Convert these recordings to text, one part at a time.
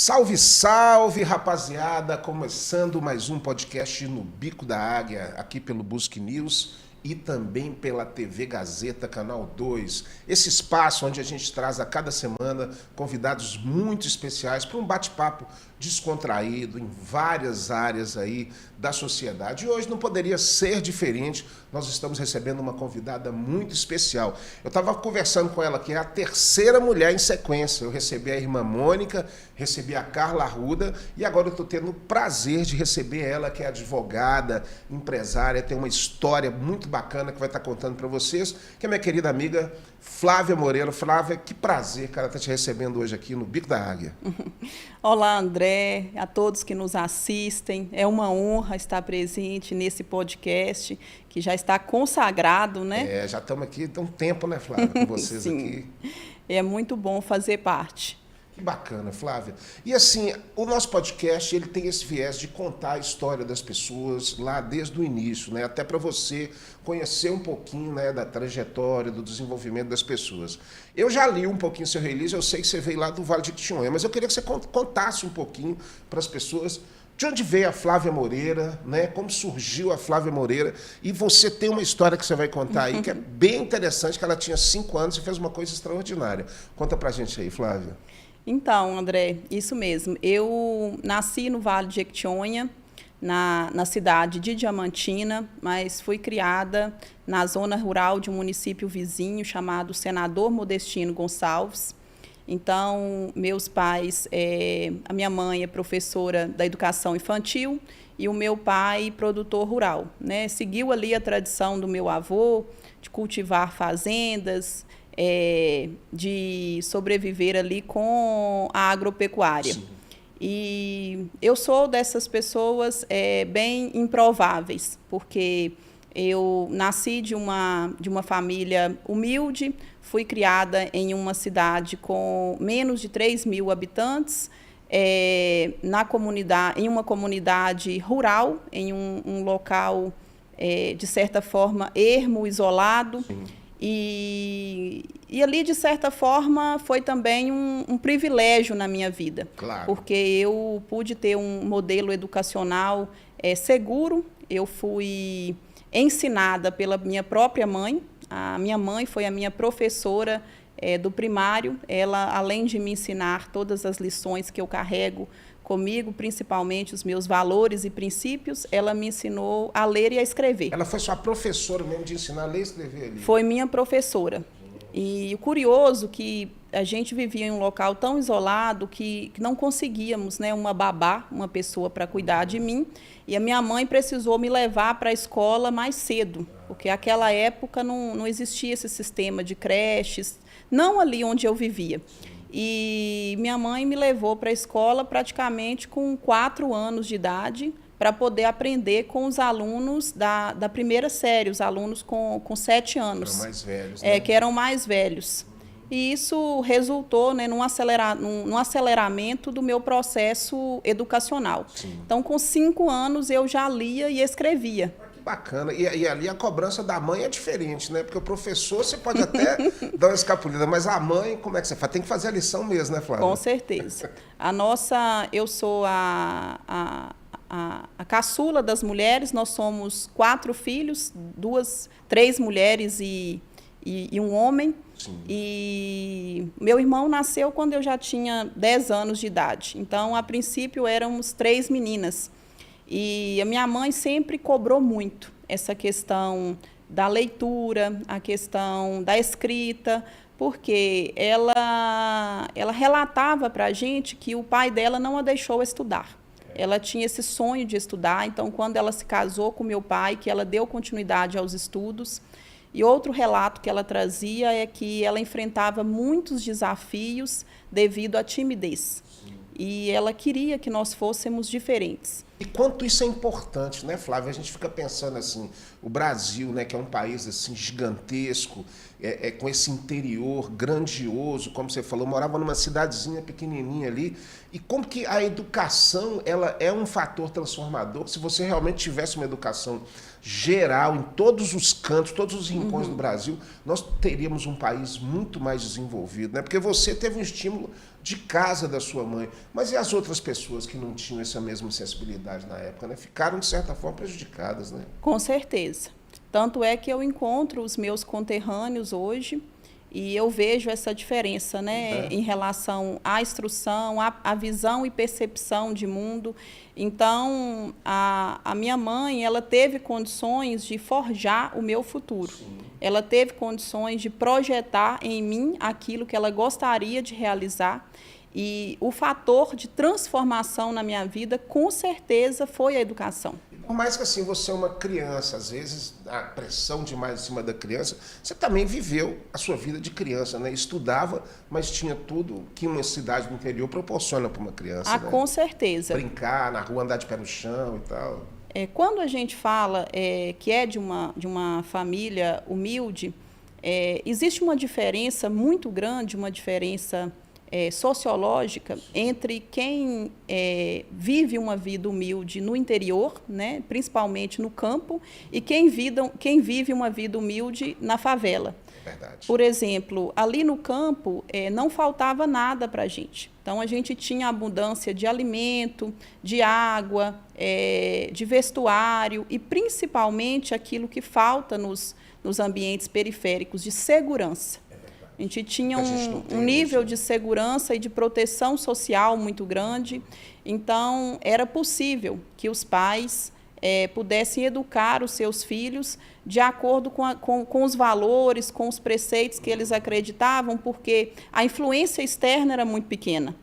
Salve, salve, rapaziada! Começando mais um podcast no Bico da Águia, aqui pelo Busque News e também pela TV Gazeta, Canal 2. Esse espaço onde a gente traz a cada semana convidados muito especiais para um bate-papo descontraído em várias áreas aí da sociedade. E hoje não poderia ser diferente, nós estamos recebendo uma convidada muito especial. Eu estava conversando com ela, que é a terceira mulher em sequência. Eu recebi a irmã Mônica, recebi a Carla Arruda e agora eu estou tendo o prazer de receber ela, que é advogada, empresária, tem uma história muito bacana que vai estar contando para vocês, que é minha querida amiga Flávia Moreira. Flávia, que prazer, cara, estar te recebendo hoje aqui no Bico da Águia. Olá, André, a todos que nos assistem. É uma honra estar presente nesse podcast que já está consagrado, né? Já estamos aqui tem um tempo, né, Flávia, com vocês Sim. aqui. É muito bom fazer parte. Que bacana, Flávia. E assim, o nosso podcast, ele tem esse viés de contar a história das pessoas lá desde o início, né? Até para você conhecer um pouquinho, né, da trajetória, do desenvolvimento das pessoas. Eu já li um pouquinho seu release, eu sei que você veio lá do Vale de Jequitinhonha, mas eu queria que você contasse um pouquinho para as pessoas de onde veio a Flávia Moreira, né? Como surgiu a Flávia Moreira. E você tem uma história que você vai contar aí, que é bem interessante, que ela tinha 5 anos e fez uma coisa extraordinária. Conta pra gente aí, Flávia. Então, André, isso mesmo. Eu nasci no Vale de Jequitinhonha, na cidade de Diamantina, mas fui criada na zona rural de um município vizinho chamado Senador Modestino Gonçalves. Então, meus pais, a minha mãe é professora da educação infantil e o meu pai produtor rural, né? Seguiu ali a tradição do meu avô de cultivar fazendas, de sobreviver ali com a agropecuária. Sim. E eu sou dessas pessoas bem improváveis, porque eu nasci de uma família humilde, fui criada em uma cidade com menos de 3.000 habitantes, em uma comunidade rural, em um local, de certa forma, ermo, isolado. Sim. E ali, de certa forma, foi também um privilégio na minha vida. Claro. Porque eu pude ter um modelo educacional seguro. Eu fui ensinada pela minha própria mãe. A minha mãe foi a minha professora do primário. Ela, além de me ensinar todas as lições que eu carrego comigo, principalmente os meus valores e princípios, ela me ensinou a ler e a escrever. Ela foi sua professora mesmo de ensinar a ler e escrever ali? Foi minha professora. E o curioso que a gente vivia em um local tão isolado que não conseguíamos, né, uma babá, uma pessoa para cuidar de mim. E a minha mãe precisou me levar para a escola mais cedo, porque naquela época não existia esse sistema de creches, não ali onde eu vivia. E minha mãe me levou para a escola praticamente com 4 anos de idade, para poder aprender com os alunos da primeira série, os alunos com 7 anos. Eram mais velhos, né? Que eram mais velhos. E isso resultou, né, num aceleramento do meu processo educacional. Sim. Então, com 5 anos, eu já lia e escrevia. Que bacana. E ali a cobrança da mãe é diferente, né? Porque o professor você pode até dar uma escapulida, mas a mãe, como é que você faz? Tem que fazer a lição mesmo, né, Flávia? Com certeza. Eu sou a caçula das mulheres. Nós somos 4 filhos, 3 mulheres e um homem. Sim. E meu irmão nasceu quando eu já tinha 10 anos de idade. Então, a princípio, éramos 3 meninas. E a minha mãe sempre cobrou muito essa questão da leitura, a questão da escrita, porque ela relatava para a gente que o pai dela não a deixou estudar. Ela tinha esse sonho de estudar, então, quando ela se casou com meu pai, que ela deu continuidade aos estudos. E outro relato que ela trazia é que ela enfrentava muitos desafios devido à timidez. E ela queria que nós fôssemos diferentes. E quanto isso é importante, né, Flávia? A gente fica pensando assim, o Brasil, né, que é um país assim gigantesco, com esse interior grandioso, como você falou, morava numa cidadezinha pequenininha ali, e como que a educação ela é um fator transformador. Se você realmente tivesse uma educação geral em todos os cantos, todos os rincões do Brasil, nós teríamos um país muito mais desenvolvido, né? Porque você teve um estímulo de casa da sua mãe. Mas e as outras pessoas que não tinham essa mesma sensibilidade na época, né? Ficaram, de certa forma, prejudicadas, né? Com certeza. Tanto é que eu encontro os meus conterrâneos hoje e eu vejo essa diferença, né, em relação à instrução, à visão e percepção de mundo. Então, a minha mãe, ela teve condições de forjar o meu futuro. Sim. Ela teve condições de projetar em mim aquilo que ela gostaria de realizar. E o fator de transformação na minha vida, com certeza, foi a educação. Por mais que assim você é uma criança, às vezes a pressão demais em cima da criança, você também viveu a sua vida de criança, né? Estudava, mas tinha tudo que uma cidade do interior proporciona para uma criança. Né? Com certeza. Brincar na rua, andar de pé no chão e tal. Quando a gente fala que é de uma família humilde, existe uma diferença muito grande, uma diferença sociológica entre quem vive uma vida humilde no interior, né, principalmente no campo, e quem vive uma vida humilde na favela. Verdade. Por exemplo, ali no campo não faltava nada para a gente. Então, a gente tinha abundância de alimento, de água, de vestuário e, principalmente, aquilo que falta nos ambientes periféricos, de segurança. A gente tinha um nível de segurança e de proteção social muito grande. Então, era possível que os pais pudessem educar os seus filhos de acordo com os valores, com os preceitos que eles acreditavam, porque a influência externa era muito pequena.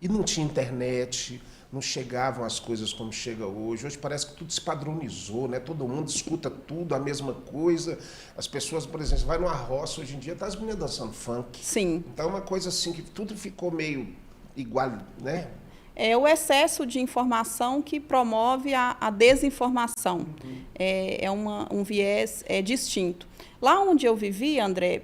E não tinha internet, não chegavam as coisas como chega hoje. Hoje parece que tudo se padronizou, né? Todo mundo escuta tudo, a mesma coisa. As pessoas, por exemplo, vai numa roça hoje em dia, tá as meninas dançando funk. Sim. Então é uma coisa assim que tudo ficou meio igual, né? É o excesso de informação que promove a desinformação. Uhum. É um viés distinto. Lá onde eu vivia, André,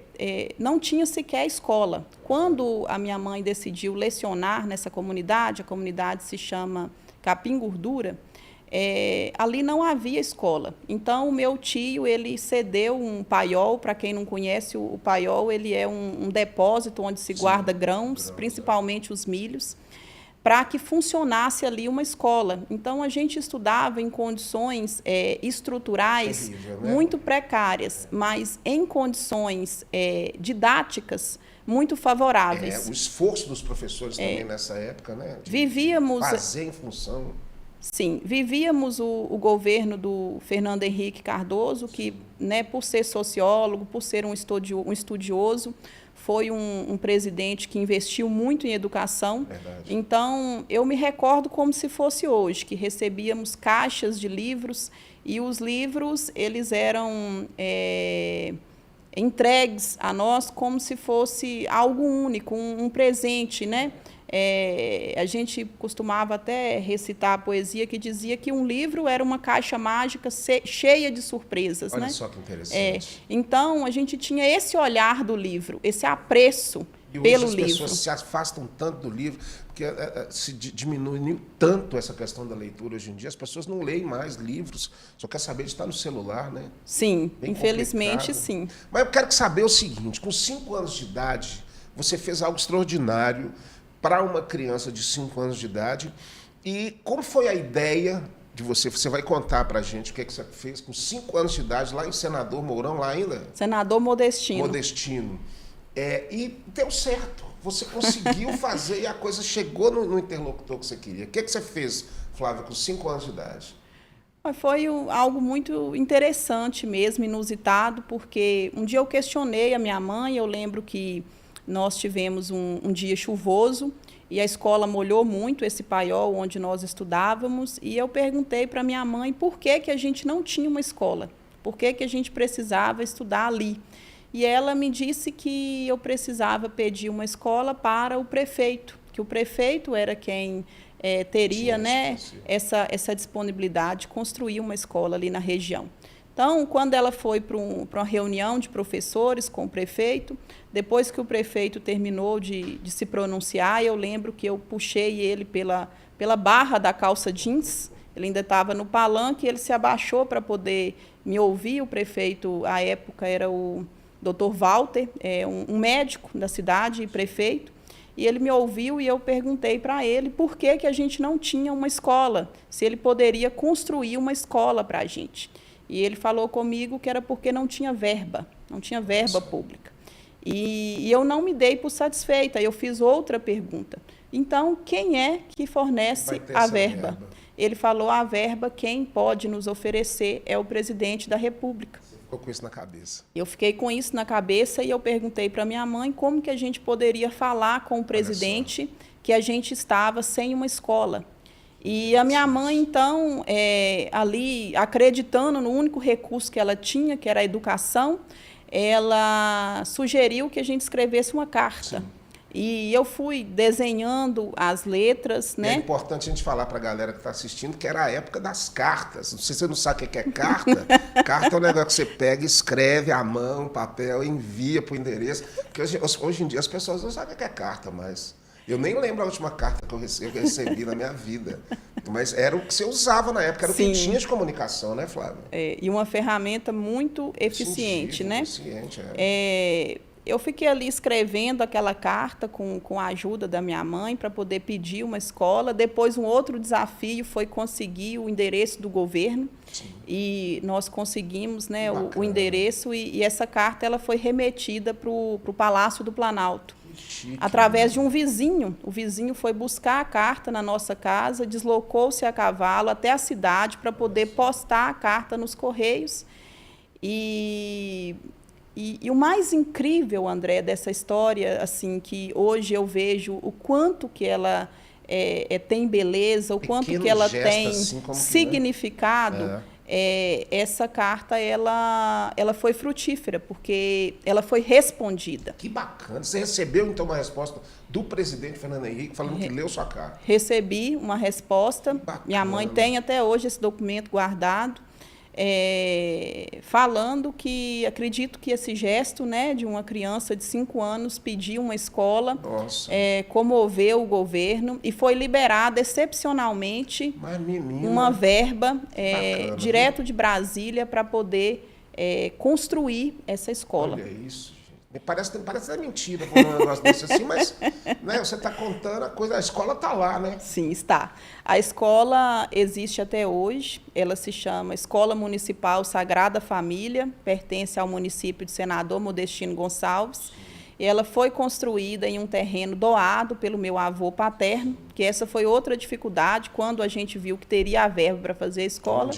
não tinha sequer escola. Quando a minha mãe decidiu lecionar nessa comunidade, a comunidade se chama Capim Gordura, ali não havia escola. Então, o meu tio, ele cedeu um paiol. Para quem não conhece, o paiol ele é um depósito onde se guarda grãos, principalmente os milhos, para que funcionasse ali uma escola. Então, a gente estudava em condições estruturais terrível, né? Muito precárias, mas em condições didáticas muito favoráveis. O esforço dos professores também nessa época, né? Vivíamos... fazer em função... Sim, vivíamos o governo do Fernando Henrique Cardoso, que, né, por ser sociólogo, por ser um estudioso, foi um presidente que investiu muito em educação. Verdade. Então, eu me recordo como se fosse hoje, que recebíamos caixas de livros e os livros eles eram entregues a nós como se fosse algo único, um presente, né? A gente costumava até recitar a poesia que dizia que um livro era uma caixa mágica cheia de surpresas. Olha, né? Só que interessante. Então, a gente tinha esse olhar do livro, esse apreço pelo livro. E hoje as pessoas se afastam tanto do livro, porque se diminuiu tanto essa questão da leitura hoje em dia, as pessoas não leem mais livros, só quer saber de estar no celular, né? Sim, bem infelizmente complicado. Sim. Mas eu quero saber o seguinte, com 5 anos de idade, você fez algo extraordinário para uma criança de 5 anos de idade. E como foi a ideia de você? Você vai contar para a gente o que você fez com 5 anos de idade, lá em Senador Mourão, lá ainda? Senador Modestino. Modestino. E deu certo. Você conseguiu fazer e a coisa chegou no interlocutor que você queria. O que você fez, Flávia, com 5 anos de idade? Foi algo muito interessante mesmo, inusitado, porque um dia eu questionei a minha mãe. Eu lembro que nós tivemos um dia chuvoso e a escola molhou muito esse paiol onde nós estudávamos, e eu perguntei para minha mãe por que a gente não tinha uma escola, por que a gente precisava estudar ali. E ela me disse que eu precisava pedir uma escola para o prefeito, que o prefeito era quem teria, né, essa disponibilidade de construir uma escola ali na região. Então, quando ela foi para uma reunião de professores com o prefeito, depois que o prefeito terminou de se pronunciar, eu lembro que eu puxei ele pela barra da calça jeans. Ele ainda estava no palanque, ele se abaixou para poder me ouvir. O prefeito, à época, era o Dr. Walter, um médico da cidade e prefeito. E ele me ouviu e eu perguntei para ele por que a gente não tinha uma escola, se ele poderia construir uma escola para a gente. E ele falou comigo que era porque não tinha verba pública. E eu não me dei por satisfeita, eu fiz outra pergunta. Então, quem é que fornece a verba? Ele falou, a verba, quem pode nos oferecer é o presidente da República. Você ficou com isso na cabeça? Eu fiquei com isso na cabeça e eu perguntei para minha mãe como que a gente poderia falar com o presidente que a gente estava sem uma escola. E a minha mãe, então, ali, acreditando no único recurso que ela tinha, que era a educação, ela sugeriu que a gente escrevesse uma carta. Sim. E eu fui desenhando as letras, né? É importante a gente falar para a galera que está assistindo que era a época das cartas. Não sei se você não sabe o que é carta. Carta é um negócio que você pega, escreve à mão, papel, envia para o endereço. Porque hoje em dia as pessoas não sabem o que é carta, mas eu nem lembro a última carta que eu recebi na minha vida. Mas era o que você usava na época, era Sim. o que tinha de comunicação, né, Flávia? E uma ferramenta muito eficiente, Singível, né? eficiente, Eu fiquei ali escrevendo aquela carta com a ajuda da minha mãe para poder pedir uma escola. Depois, um outro desafio foi conseguir o endereço do governo. Sim. E nós conseguimos, né, o endereço e essa carta ela foi remetida para o Palácio do Planalto. Chique, através de um vizinho. O vizinho foi buscar a carta na nossa casa, deslocou-se a cavalo até a cidade para poder postar a carta nos Correios. E o mais incrível, André, dessa história, assim, que hoje eu vejo o quanto que ela tem beleza, o quanto que ela tem assim, significado, essa carta ela foi frutífera, porque ela foi respondida. Que bacana. Você recebeu, então, uma resposta do presidente Fernando Henrique falando que leu sua carta? Recebi uma resposta. Minha mãe tem até hoje esse documento guardado. Falando que acredito que esse gesto, né, de uma criança de 5 anos pedir uma escola comoveu o governo e foi liberada excepcionalmente uma verba direto de Brasília para poder construir essa escola. Olha isso. Parece até mentira um negócio desse assim, mas né, você está contando a coisa, a escola está lá, né? Sim, está. A escola existe até hoje, ela se chama Escola Municipal Sagrada Família, pertence ao município de Senador Modestino Gonçalves. Ela foi construída em um terreno doado pelo meu avô paterno, que essa foi outra dificuldade, quando a gente viu que teria a verba para fazer a escola,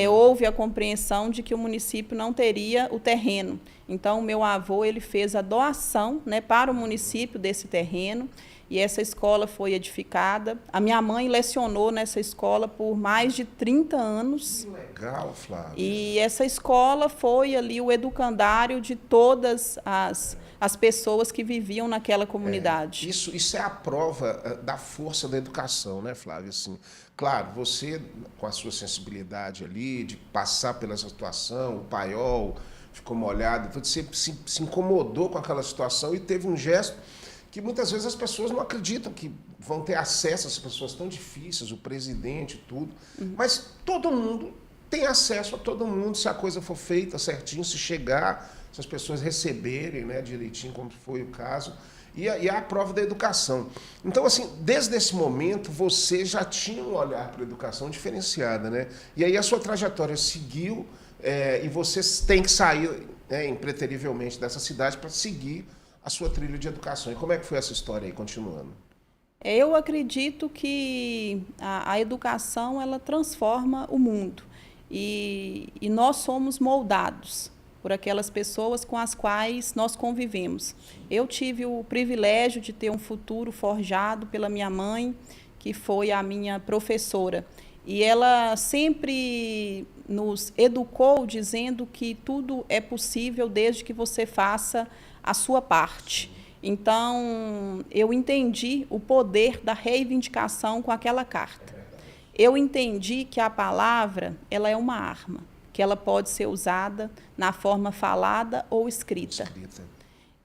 houve a compreensão de que o município não teria o terreno. Então, o meu avô ele fez a doação, né, para o município desse terreno, e essa escola foi edificada. A minha mãe lecionou nessa escola por mais de 30 anos. Que legal, Flávia. E essa escola foi ali o educandário de todas as pessoas que viviam naquela comunidade. Isso é a prova da força da educação, né, Flávia? Assim, claro, você, com a sua sensibilidade ali, de passar pela situação, o paiol ficou molhado, você se incomodou com aquela situação e teve um gesto que muitas vezes as pessoas não acreditam que vão ter acesso a essas pessoas tão difíceis, o presidente, tudo. Mas todo mundo tem acesso a todo mundo, se a coisa for feita certinho, se chegar, se as pessoas receberem, né, direitinho, como foi o caso. E a prova da educação. Então, assim, desde esse momento, você já tinha um olhar para a educação diferenciada, né? E aí a sua trajetória seguiu e você tem que sair impreterivelmente dessa cidade para seguir a sua trilha de educação. E como é que foi essa história aí, continuando? Eu acredito que a educação ela transforma o mundo e nós somos moldados por aquelas pessoas com as quais nós convivemos. Eu tive o privilégio de ter um futuro forjado pela minha mãe, que foi a minha professora. E ela sempre nos educou dizendo que tudo é possível desde que você faça a sua parte. Então, eu entendi o poder da reivindicação com aquela carta. Eu entendi que a palavra ela é uma arma, que ela pode ser usada na forma falada ou escrita.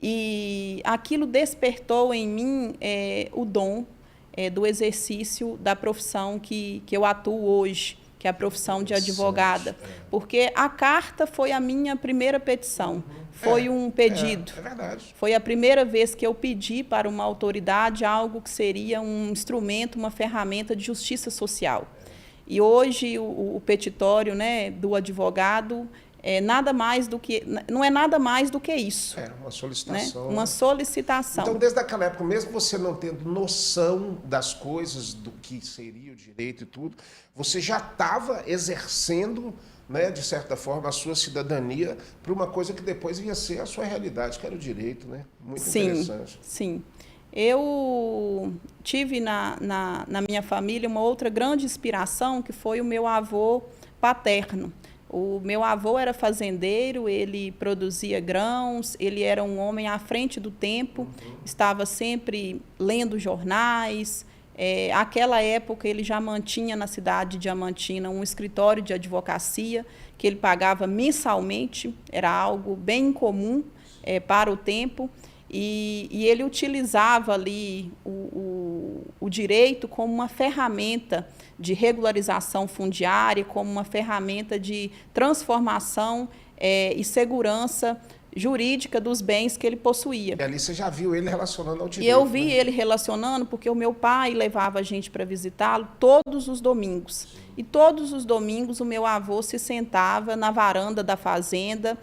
E aquilo despertou em mim o dom do exercício da profissão que eu atuo hoje, que é a profissão de advogada, porque a carta foi a minha primeira petição, foi um pedido. É verdade. Foi a primeira vez que eu pedi para uma autoridade algo que seria um instrumento, uma ferramenta de justiça social. E hoje o petitório, né, do advogado não é nada mais do que isso. É uma solicitação. Né? Uma solicitação. Então, desde aquela época, mesmo você não tendo noção das coisas, do que seria o direito e tudo, você já estava exercendo, né, de certa forma, a sua cidadania para uma coisa que depois ia ser a sua realidade, que era o direito, né? Muito interessante. Sim. Eu tive na minha família uma outra grande inspiração, que foi o meu avô paterno. O meu avô era fazendeiro, ele produzia grãos, ele era um homem à frente do tempo, estava sempre lendo jornais. Aquela época, ele já mantinha na cidade de Diamantina um escritório de advocacia, que ele pagava mensalmente, era algo bem incomum para o tempo. E ele utilizava ali o direito como uma ferramenta de regularização fundiária, como uma ferramenta de transformação e segurança jurídica dos bens que ele possuía. E ali você já viu ele relacionando ao direito. E eu vi ele relacionando porque o meu pai levava a gente para visitá-lo todos os domingos. E todos os domingos o meu avô se sentava na varanda da fazenda,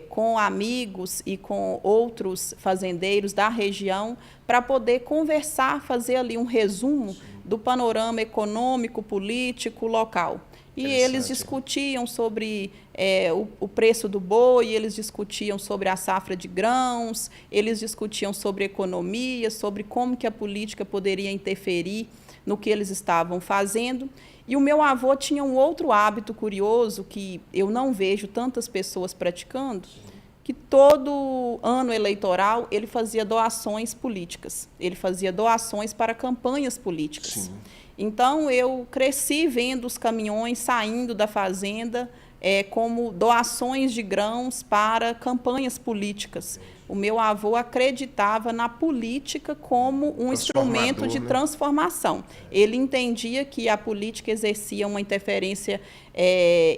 com amigos e com outros fazendeiros da região, para poder conversar, fazer ali um resumo do panorama econômico, político, local. E eles discutiam sobre o preço do boi, eles discutiam sobre a safra de grãos, eles discutiam sobre economia, sobre como que a política poderia interferir no que eles estavam fazendo. E o meu avô tinha um outro hábito curioso que eu não vejo tantas pessoas praticando, que todo ano eleitoral ele fazia doações políticas, ele fazia doações para campanhas políticas. Sim. Então, eu cresci vendo os caminhões saindo da fazenda como doações de grãos para campanhas políticas. O meu avô acreditava na política como um instrumento de transformação. Ele entendia que a política exercia uma interferência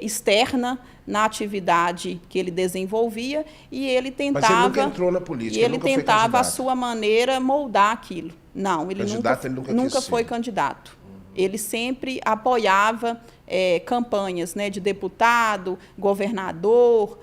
externa na atividade que ele desenvolvia e ele tentava. Mas ele nunca entrou na política. E ele tentava, à sua maneira, moldar aquilo. Não, ele nunca foi candidato. Ele sempre apoiava campanhas, né, de deputado, governador.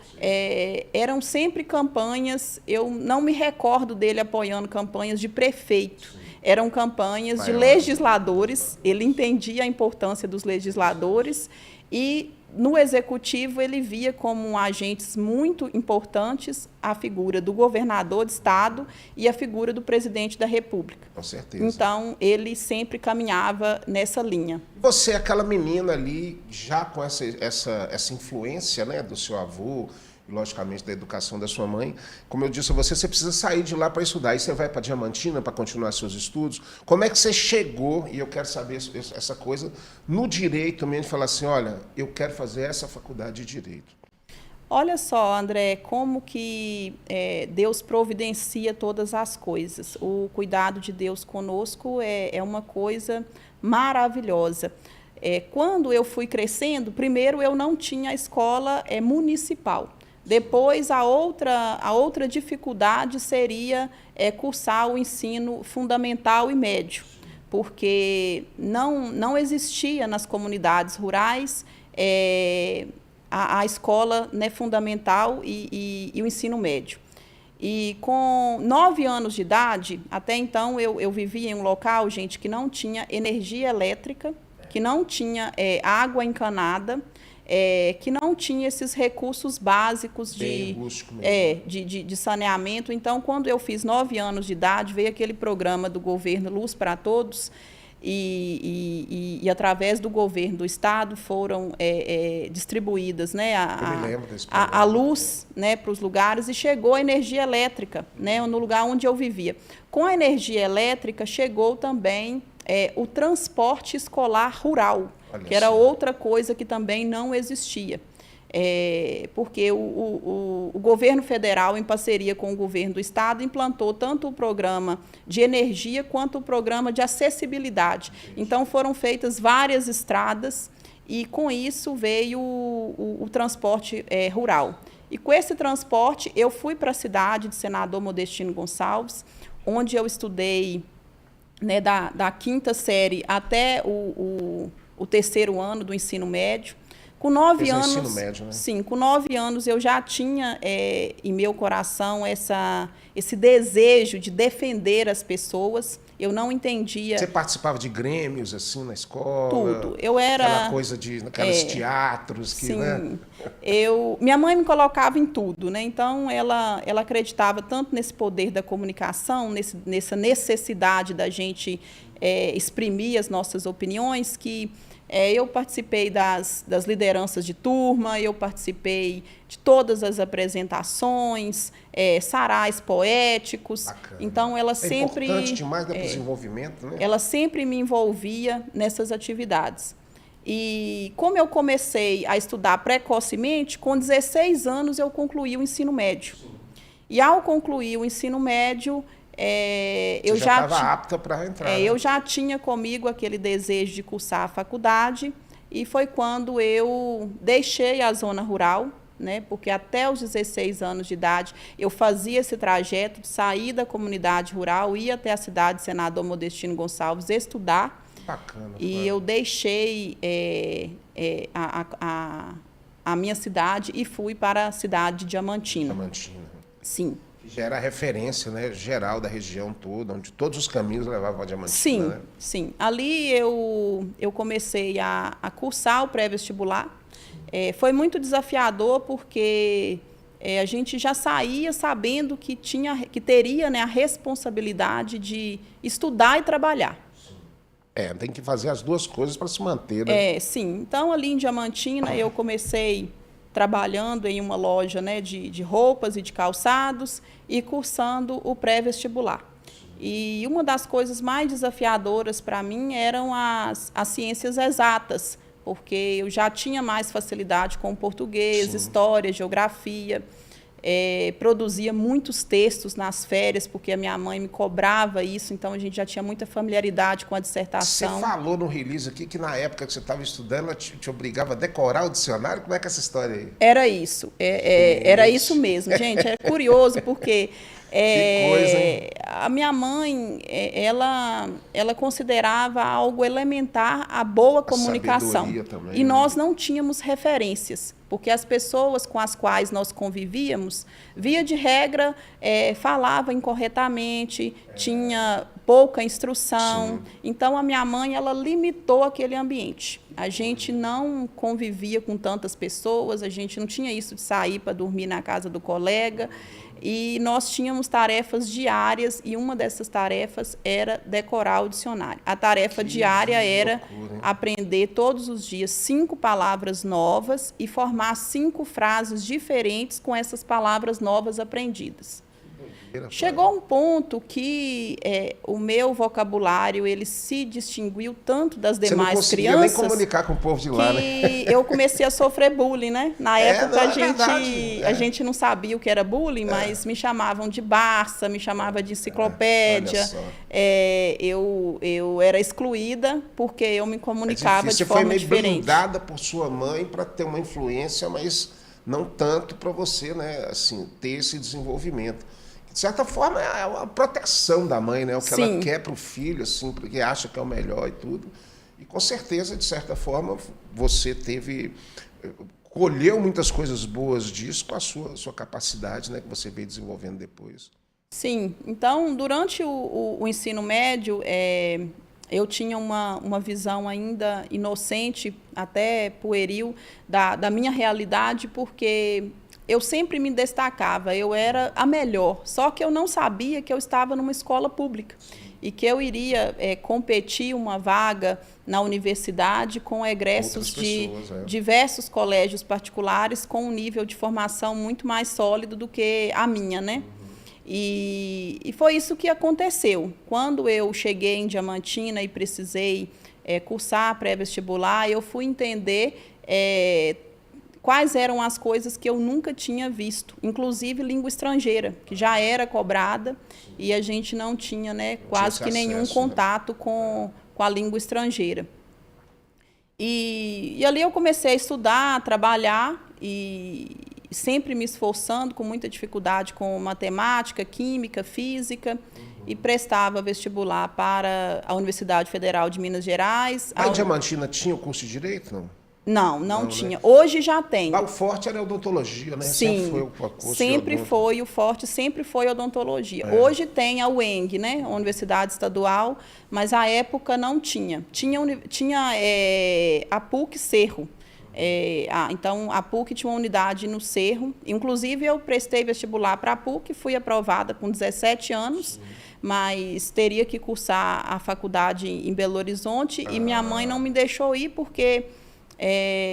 Eram sempre campanhas, eu não me recordo dele apoiando campanhas de prefeito. Eram campanhas de legisladores, ele entendia a importância dos legisladores e, no executivo, ele via como agentes muito importantes a figura do governador de estado e a figura do presidente da República. Com certeza. Então, ele sempre caminhava nessa linha. Você é aquela menina ali, já com essa influência, né, do seu avô, logicamente da educação da sua mãe. Como eu disse a você, você precisa sair de lá para estudar. Aí você vai para Diamantina para continuar seus estudos. Como é que você chegou, e eu quero saber essa coisa, no direito mesmo, de falar assim, olha, eu quero fazer essa faculdade de direito? Olha só, André, como que Deus providencia todas as coisas. O cuidado de Deus conosco é uma coisa maravilhosa. Quando eu fui crescendo, primeiro eu não tinha a escola municipal. Depois, a outra dificuldade seria cursar o ensino fundamental e médio, porque não existia nas comunidades rurais a escola, né, fundamental e o ensino médio. E com 9 anos de idade, até então eu vivia em um local, gente, que não tinha energia elétrica, que não tinha água encanada, que não tinha esses recursos básicos de saneamento. Então, quando eu fiz 9 anos de idade, veio aquele programa do governo Luz para Todos, e através do governo do estado foram distribuídas, né, a luz, né, para os lugares, e chegou a energia elétrica, né, no lugar onde eu vivia. Com a energia elétrica chegou também o transporte escolar rural, que era outra coisa que também não existia. Porque o governo federal, em parceria com o governo do estado, implantou tanto o programa de energia quanto o programa de acessibilidade. Então, foram feitas várias estradas e com isso veio o transporte rural. E com esse transporte, eu fui para a cidade de Senador Modestino Gonçalves, onde eu estudei, né, da quinta série até o terceiro ano do ensino médio. Com 9 anos, ensino médio, né? Sim, com 9 anos eu já tinha em meu coração esse desejo de defender as pessoas. Eu não entendia. Você participava de grêmios assim na escola? Tudo. Eu era aquela coisa de aqueles teatros que, sim, né? Minha mãe me colocava em tudo, né? Então ela acreditava tanto nesse poder da comunicação, nessa necessidade da gente exprimir as nossas opiniões, que eu participei das lideranças de turma, eu participei de todas as apresentações, sarais poéticos. Bacana. Então, ela sempre... É importante demais para o desenvolvimento, né? Ela sempre me envolvia nessas atividades. E como eu comecei a estudar precocemente, com 16 anos eu concluí o ensino médio. Sim. E ao concluir o ensino médio... eu já estava apta para entrar. Né? Eu já tinha comigo aquele desejo de cursar a faculdade e foi quando eu deixei a zona rural, né? Porque até os 16 anos de idade eu fazia esse trajeto de sair da comunidade rural, ir até a cidade de Senador Modestino Gonçalves estudar. Bacana. E eu deixei a minha cidade e fui para a cidade de Diamantina. Diamantina. Sim. Já era a referência, né, geral da região toda, onde todos os caminhos levavam a Diamantina. Sim, né? sim. Ali eu comecei a cursar o pré-vestibular. Foi muito desafiador porque a gente já saía sabendo que teria, né, a responsabilidade de estudar e trabalhar. Tem que fazer as duas coisas para se manter. Né? Sim. Então, ali em Diamantina, eu comecei trabalhando em uma loja, né, de roupas e de calçados e cursando o pré-vestibular. E uma das coisas mais desafiadoras para mim eram as ciências exatas, porque eu já tinha mais facilidade com o português, sim, história, geografia. Produzia muitos textos nas férias, porque a minha mãe me cobrava isso, então a gente já tinha muita familiaridade com a dissertação. Você falou no release aqui que na época que você estava estudando, ela te obrigava a decorar o dicionário? Como é que é essa história aí? Era isso, era isso mesmo, gente. É curioso, porque que coisa, hein? A minha mãe, ela considerava algo elementar a boa comunicação. Também, e nós não tínhamos referências, porque as pessoas com as quais nós convivíamos, via de regra, falavam incorretamente, tinha pouca instrução. Sim. Então, a minha mãe, ela limitou aquele ambiente. A gente não convivia com tantas pessoas, a gente não tinha isso de sair para dormir na casa do colega. E nós tínhamos tarefas diárias, e uma dessas tarefas era decorar o dicionário. A tarefa diária era aprender todos os dias 5 palavras novas e formar 5 frases diferentes com essas palavras novas aprendidas. Chegou um ponto que o meu vocabulário ele se distinguiu tanto das demais crianças. Você não conseguia nem comunicar com o povo de lá, né? Eu comecei a sofrer bullying, né? Na época a gente não sabia o que era bullying, mas me chamavam de Barça, me chamavam de enciclopédia. Eu era excluída porque eu me comunicava de forma diferente. Você foi meio blindada por sua mãe para ter uma influência, mas não tanto para você, né? Assim, ter esse desenvolvimento. De certa forma, é uma proteção da mãe, né? O que ela quer para o filho, assim, porque acha que é o melhor e tudo. E, com certeza, de certa forma, você colheu muitas coisas boas disso com a sua capacidade, né? Que você veio desenvolvendo depois. Sim. Então, durante o ensino médio, eu tinha uma visão ainda inocente, até pueril, da minha realidade, porque eu sempre me destacava, eu era a melhor, só que eu não sabia que eu estava numa escola pública e que eu iria competir uma vaga na universidade com egressos de diversos colégios particulares com um nível de formação muito mais sólido do que a minha, né? E foi isso que aconteceu. Quando eu cheguei em Diamantina e precisei cursar pré-vestibular, eu fui entender quais eram as coisas que eu nunca tinha visto, inclusive língua estrangeira, que já era cobrada e a gente não tinha, né, quase que nenhum contato com a língua estrangeira. E ali eu comecei a estudar, a trabalhar e sempre me esforçando com muita dificuldade com matemática, química, física e prestava vestibular para a Universidade Federal de Minas Gerais. Lá em Diamantina tinha o curso de Direito, não? Não tinha. Né? Hoje já tem. Lá o forte era a odontologia, né? Sim, sempre foi o curso sempre foi o forte, sempre foi a odontologia. Hoje tem a UENG, né? A Universidade Estadual, mas à época não tinha. Tinha a PUC Cerro. Então, a PUC tinha uma unidade no Cerro. Inclusive, eu prestei vestibular para a PUC, fui aprovada com 17 anos, mas teria que cursar a faculdade em Belo Horizonte e minha mãe não me deixou ir porque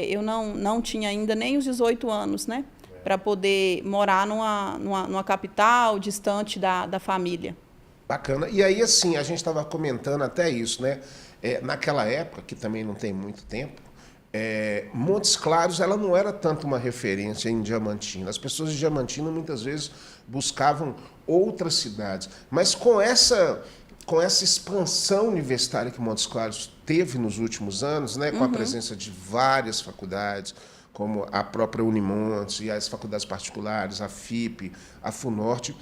eu não tinha ainda nem os 18 anos, né? Para poder morar numa capital, distante da família. Bacana. E aí, assim, a gente estava comentando até isso, né? Naquela época, que também não tem muito tempo, Montes Claros ela não era tanto uma referência em Diamantina. As pessoas de Diamantina muitas vezes buscavam outras cidades. Mas com essa expansão universitária que Montes Claros teve nos últimos anos, né, com a presença de várias faculdades, como a própria Unimontes e as faculdades particulares, a FIP, a FUNORTE,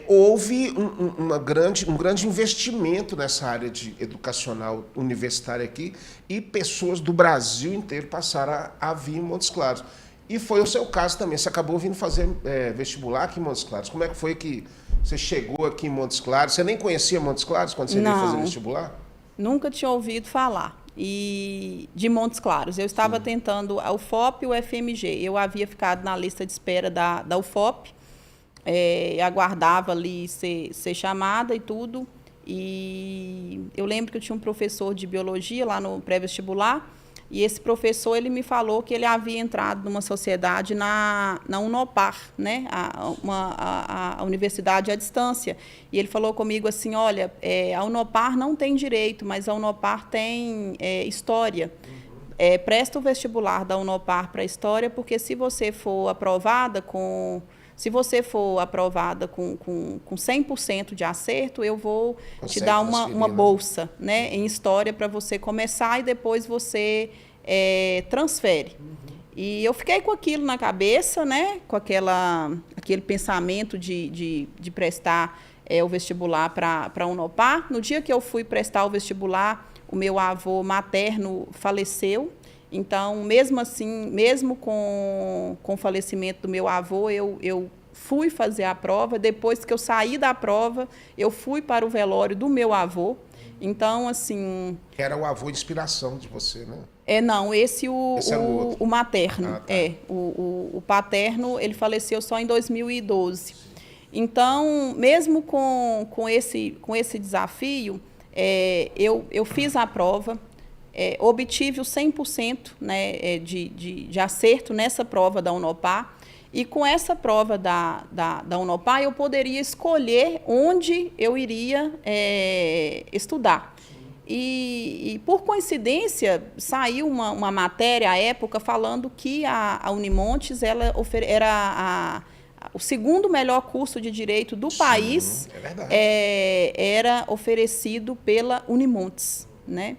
houve um grande investimento nessa área educacional universitária aqui e pessoas do Brasil inteiro passaram a vir em Montes Claros. E foi o seu caso também. Você acabou vindo fazer vestibular aqui em Montes Claros. Como é que foi que você chegou aqui em Montes Claros? Você nem conhecia Montes Claros quando você veio fazer vestibular? Nunca tinha ouvido falar de Montes Claros. Eu estava tentando a UFOP e o FMG. Eu havia ficado na lista de espera da UFOP. Aguardava ali ser chamada e tudo. E eu lembro que eu tinha um professor de biologia lá no pré-vestibular, e esse professor ele me falou que ele havia entrado numa sociedade na Unopar, né? a universidade à distância. E ele falou comigo assim, olha, a Unopar não tem direito, mas a Unopar tem história. Presta o vestibular da Unopar para história, porque se você for aprovada com 100% de acerto, eu vou te dar uma bolsa, né, em história para você começar e depois você transfere. E eu fiquei com aquilo na cabeça, né, com aquele pensamento de prestar o vestibular para a Unopar. No dia que eu fui prestar o vestibular, o meu avô materno faleceu. Então, mesmo assim, mesmo com o falecimento do meu avô, eu fui fazer a prova. Depois que eu saí da prova, eu fui para o velório do meu avô. Então, assim... Era o avô de inspiração de você, né? Não, esse o materno. Ah, tá. O paterno, ele faleceu só em 2012. Então, mesmo com esse desafio, eu fiz a prova. Obtive o 100%, né, de acerto nessa prova da Unopar. E com essa prova da Unopar, eu poderia escolher onde eu iria estudar. E, por coincidência, saiu uma matéria à época falando que a Unimontes ela era o segundo melhor curso de Direito do país. É verdade. Era oferecido pela Unimontes, né?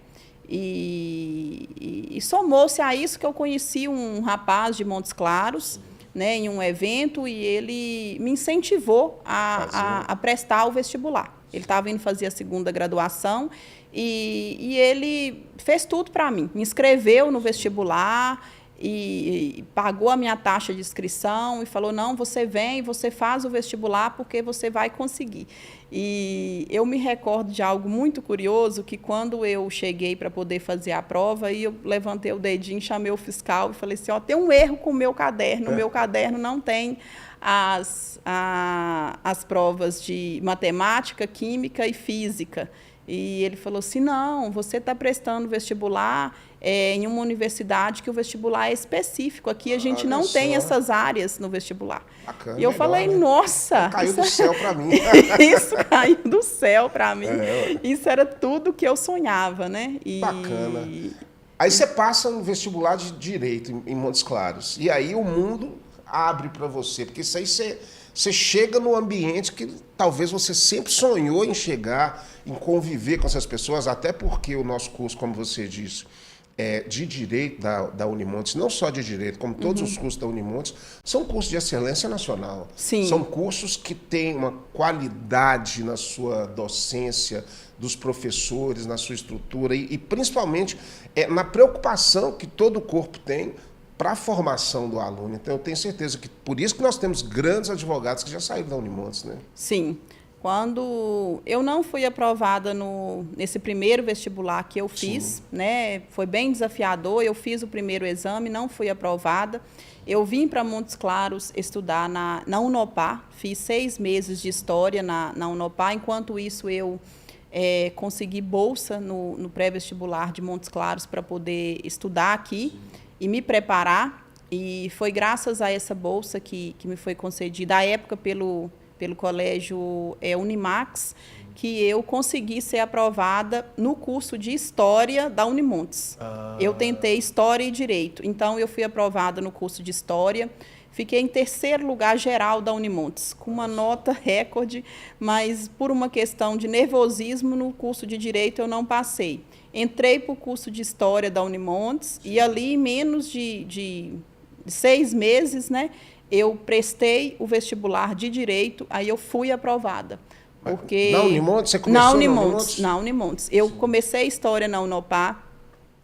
E somou-se a isso que eu conheci um rapaz de Montes Claros, né, em um evento, e ele me incentivou a prestar o vestibular. Ele estava indo fazer a segunda graduação e ele fez tudo para mim. Me inscreveu no vestibular e pagou a minha taxa de inscrição e falou, não, você vem, você faz o vestibular porque você vai conseguir. E eu me recordo de algo muito curioso, que quando eu cheguei para poder fazer a prova, e eu levantei o dedinho, chamei o fiscal e falei assim, tem um erro com o meu caderno, o meu caderno não tem as provas de matemática, química e física. E ele falou assim, não, você está prestando vestibular em uma universidade que o vestibular é específico. Aqui a gente não tem essas áreas no vestibular. Bacana, e eu melhor, falei, né? Nossa! Caiu do céu para mim. Isso caiu do céu para mim. Isso era tudo que eu sonhava, né? Bacana. Aí você passa no vestibular de Direito em Montes Claros. E aí o mundo abre para você. Porque isso aí você chega no ambiente que talvez você sempre sonhou em chegar, em conviver com essas pessoas, até porque o nosso curso, como você disse, de direito da Unimontes, não só de direito, como todos os cursos da Unimontes, são cursos de excelência nacional. Sim. São cursos que têm uma qualidade na sua docência, dos professores, na sua estrutura e principalmente na preocupação que todo o corpo tem para a formação do aluno. Então, eu tenho certeza que por isso que nós temos grandes advogados que já saíram da Unimontes, né? Sim. Quando eu não fui aprovada nesse primeiro vestibular que eu fiz, né, foi bem desafiador, eu fiz o primeiro exame, não fui aprovada. Eu vim para Montes Claros estudar na Unopar, fiz 6 meses de História na Unopar, enquanto isso eu consegui bolsa no pré-vestibular de Montes Claros para poder estudar aqui e me preparar. E foi graças a essa bolsa que me foi concedida, à época, pelo colégio Unimax, que eu consegui ser aprovada no curso de História da Unimontes. Eu tentei História e Direito, então eu fui aprovada no curso de História, fiquei em 3º lugar geral da Unimontes, com uma nota recorde, mas por uma questão de nervosismo no curso de Direito eu não passei. Entrei para o curso de História da Unimontes e ali em menos de 6 meses, né, eu prestei o vestibular de Direito, aí eu fui aprovada. Porque na Unimontes? Você começou na Unimontes. Eu comecei História na Unopar,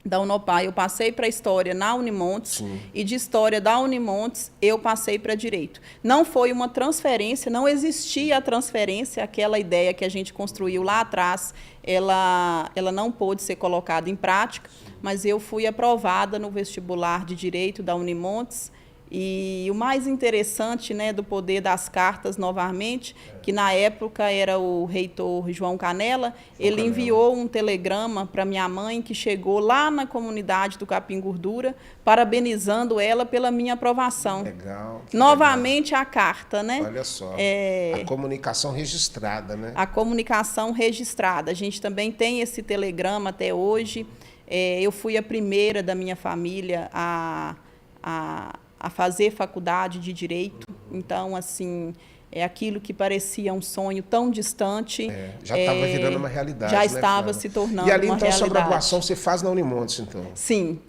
da Unopar eu passei para História na Unimontes, e de História da Unimontes eu passei para Direito. Não foi uma transferência, não existia a transferência, aquela ideia que a gente construiu lá atrás, ela não pôde ser colocada em prática, mas eu fui aprovada no vestibular de Direito da Unimontes. E o mais interessante, né, do poder das cartas, novamente, que na época era o reitor João Canela, ele enviou um telegrama para minha mãe, que chegou lá na comunidade do Capim Gordura, parabenizando ela pela minha aprovação. Legal. Novamente a carta, né? Olha só, a comunicação registrada, né? A comunicação registrada. A gente também tem esse telegrama até hoje. Eu fui a primeira da minha família a fazer faculdade de Direito. Então, assim, aquilo que parecia um sonho tão distante. Já estava virando uma realidade. Já estava se tornando uma realidade. E ali, então, a sua graduação você faz na Unimontes, então? Sim.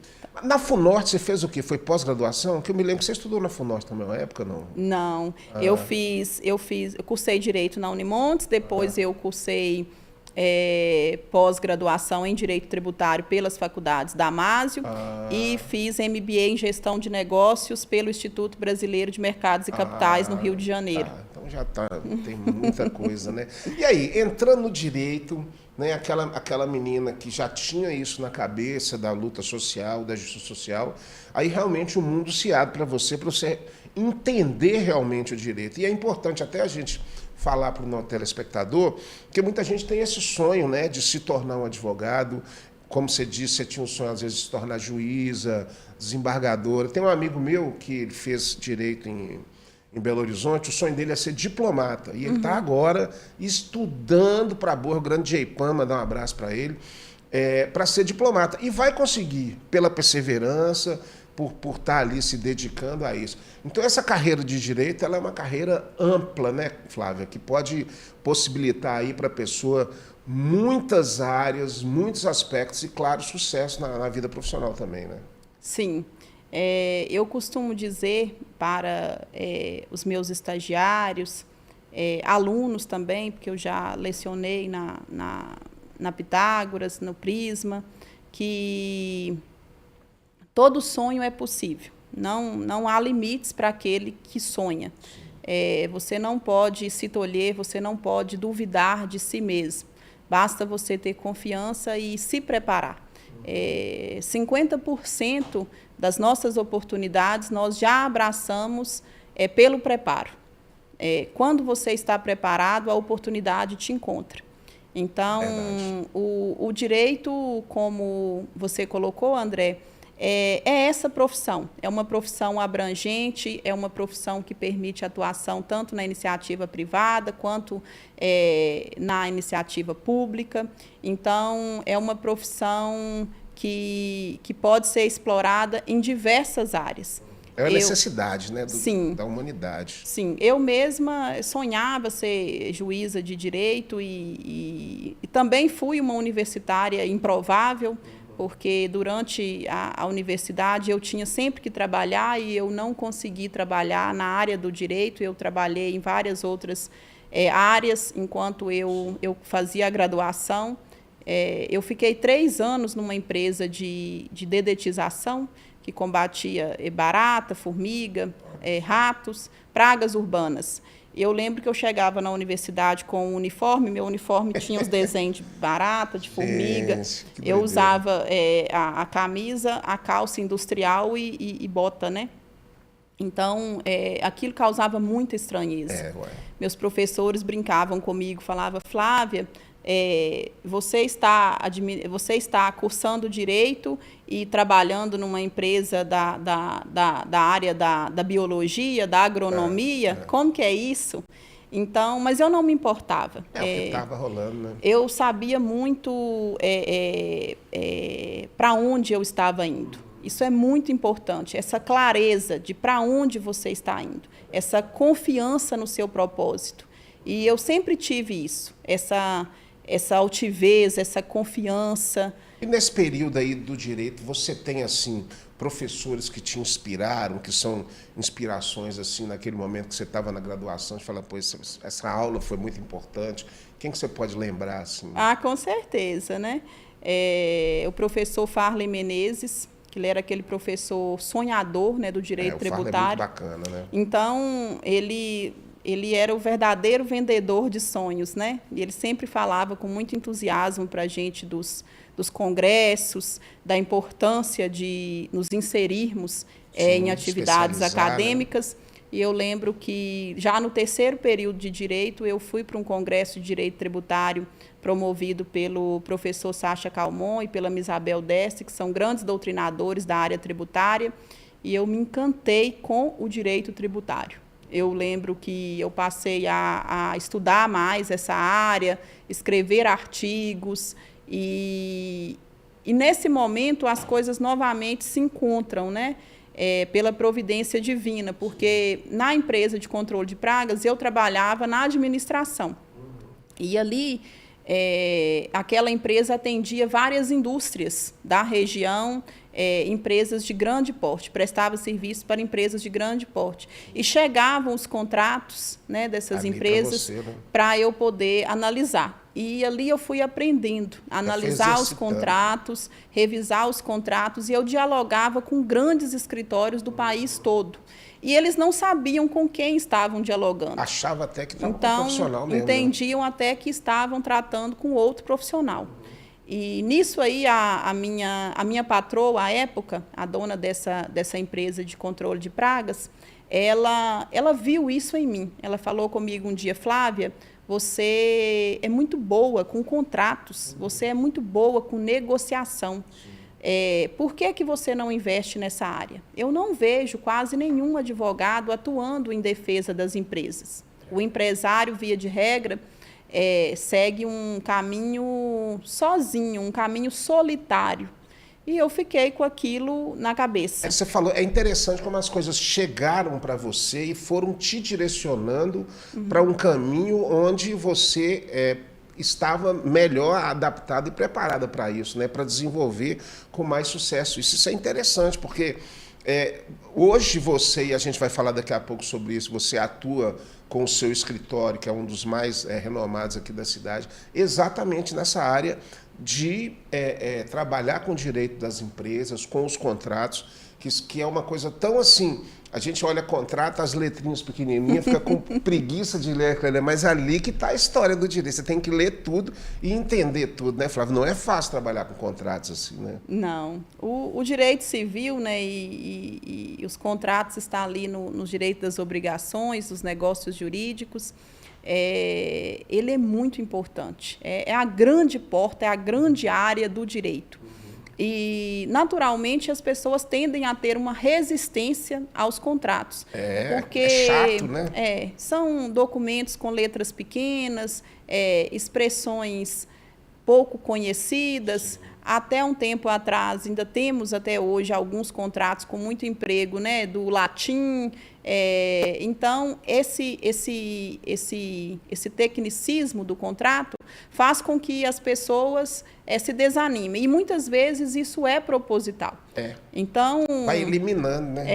Na FUNORTE você fez o quê? Foi pós-graduação? Que eu me lembro que você estudou na FUNORTE também na época, não? Não. Eu cursei Direito na Unimontes, depois eu cursei pós-graduação em Direito Tributário pelas faculdades da Damásio e fiz MBA em Gestão de Negócios pelo Instituto Brasileiro de Mercados e Capitais no Rio de Janeiro. Então já tem muita coisa, né? E aí, entrando no direito, né, aquela menina que já tinha isso na cabeça da luta social, da justiça social, aí realmente o mundo se abre para você entender realmente o direito. E é importante até a gente falar para o nosso telespectador, porque muita gente tem esse sonho, né, de se tornar um advogado. Como você disse, você tinha um sonho, às vezes, de se tornar juíza, desembargadora. Tem um amigo meu que ele fez direito em Belo Horizonte, o sonho dele é ser diplomata. E ele está agora estudando para a Rio Grande de Jeipam, mandar um abraço para ele, para ser diplomata. E vai conseguir, pela perseverança, por estar ali se dedicando a isso. Então, essa carreira de direito ela é uma carreira ampla, né, Flávia, que pode possibilitar aí para a pessoa muitas áreas, muitos aspectos e, claro, sucesso na vida profissional também, né? Sim. Eu costumo dizer para os meus estagiários, alunos também, porque eu já lecionei na Pitágoras, no Prisma, que todo sonho é possível. Não há limites para aquele que sonha. Você não pode se tolher, você não pode duvidar de si mesmo. Basta você ter confiança e se preparar. 50% das nossas oportunidades nós já abraçamos pelo preparo. Quando você está preparado, a oportunidade te encontra. Então, o direito, como você colocou, André, é essa profissão. É uma profissão abrangente, é uma profissão que permite atuação tanto na iniciativa privada quanto na iniciativa pública. Então, é uma profissão que pode ser explorada em diversas áreas. É uma necessidade, né, da humanidade. Sim, eu mesma sonhava ser juíza de direito e também fui uma universitária improvável, porque durante a universidade eu tinha sempre que trabalhar e eu não consegui trabalhar na área do direito. Eu trabalhei em várias outras áreas enquanto eu fazia a graduação. Eu fiquei 3 anos numa empresa de dedetização que combatia barata, formiga, ratos, pragas urbanas. Eu lembro que eu chegava na universidade com um uniforme, meu uniforme tinha os desenhos de barata, de formiga. Eu usava a camisa, a calça industrial e bota, né? Então, aquilo causava muita estranheza. Meus professores brincavam comigo, falavam: Flávia, você está cursando Direito e trabalhando numa empresa da área da biologia, da agronomia, como que é isso? Então, mas eu não me importava. O que estava rolando, né? Eu sabia muito para onde eu estava indo. Isso é muito importante, essa clareza de para onde você está indo, essa confiança no seu propósito. E eu sempre tive isso, essa altivez, essa confiança. E nesse período aí do direito, você tem, assim, professores que te inspiraram, que são inspirações, assim, naquele momento que você estava na graduação, de falar: pô, essa aula foi muito importante. Quem que você pode lembrar, assim? Ah, com certeza, né? O professor Farley Menezes, que ele era aquele professor sonhador, né, do direito tributário. É muito bacana, né? Então, ele era o verdadeiro vendedor de sonhos, né? E ele sempre falava com muito entusiasmo para a gente dos congressos, da importância de nos inserirmos em atividades acadêmicas. Né? E eu lembro que, já no 3º período de Direito, eu fui para um congresso de Direito Tributário promovido pelo professor Sacha Calmon e pela Isabel Deste, que são grandes doutrinadores da área tributária, e eu me encantei com o direito tributário. Eu lembro que eu passei a estudar mais essa área, escrever artigos, e nesse momento as coisas novamente se encontram, né? Pela providência divina, porque na empresa de controle de pragas eu trabalhava na administração. E ali aquela empresa atendia várias indústrias da região, empresas de grande porte, prestava serviço para empresas de grande porte. E chegavam os contratos, né, dessas ali empresas para eu poder analisar. E ali eu fui aprendendo a analisar os contratos, revisar os contratos, e eu dialogava com grandes escritórios do país todo. E eles não sabiam com quem estavam dialogando. Achava até que estava com um profissional mesmo. Entendiam até que estavam tratando com outro profissional. E nisso aí a minha patroa, à época, a dona dessa empresa de controle de pragas, ela viu isso em mim. Ela falou comigo um dia: Flávia, você é muito boa com contratos, você é muito boa com negociação. Por que você não investe nessa área? Eu não vejo quase nenhum advogado atuando em defesa das empresas. O empresário, via de regra, segue um caminho sozinho, um caminho solitário. E eu fiquei com aquilo na cabeça. Você falou, é interessante como as coisas chegaram para você e foram te direcionando para um caminho onde você estava melhor adaptada e preparada para isso, né? Para desenvolver com mais sucesso. Isso é interessante, porque hoje você, e a gente vai falar daqui a pouco sobre isso, você atua com o seu escritório, que é um dos mais renomados aqui da cidade, exatamente nessa área de trabalhar com o direito das empresas, com os contratos, que é uma coisa tão assim... A gente olha contrato, as letrinhas pequenininhas, fica com preguiça de ler, mas ali que está a história do direito. Você tem que ler tudo e entender tudo, né, Flávio? Não é fácil trabalhar com contratos assim, né? Não. O direito civil, né, e os contratos estão ali nos direitos das obrigações, dos negócios jurídicos. Ele é muito importante. É a grande porta, é a grande área do direito. E, naturalmente, as pessoas tendem a ter uma resistência aos contratos. Porque é chato, né? São documentos com letras pequenas, expressões pouco conhecidas. Até um tempo atrás, ainda temos até hoje alguns contratos com muito emprego, né, do latim, Então, esse tecnicismo do contrato faz com que as pessoas se desanimem. E muitas vezes isso é proposital. Então, vai eliminando, né?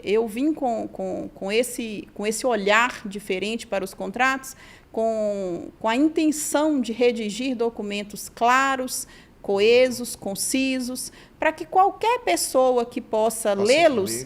Eu vim com esse olhar diferente para os contratos, com a intenção de redigir documentos claros, coesos, concisos, para que qualquer pessoa que possa lê-los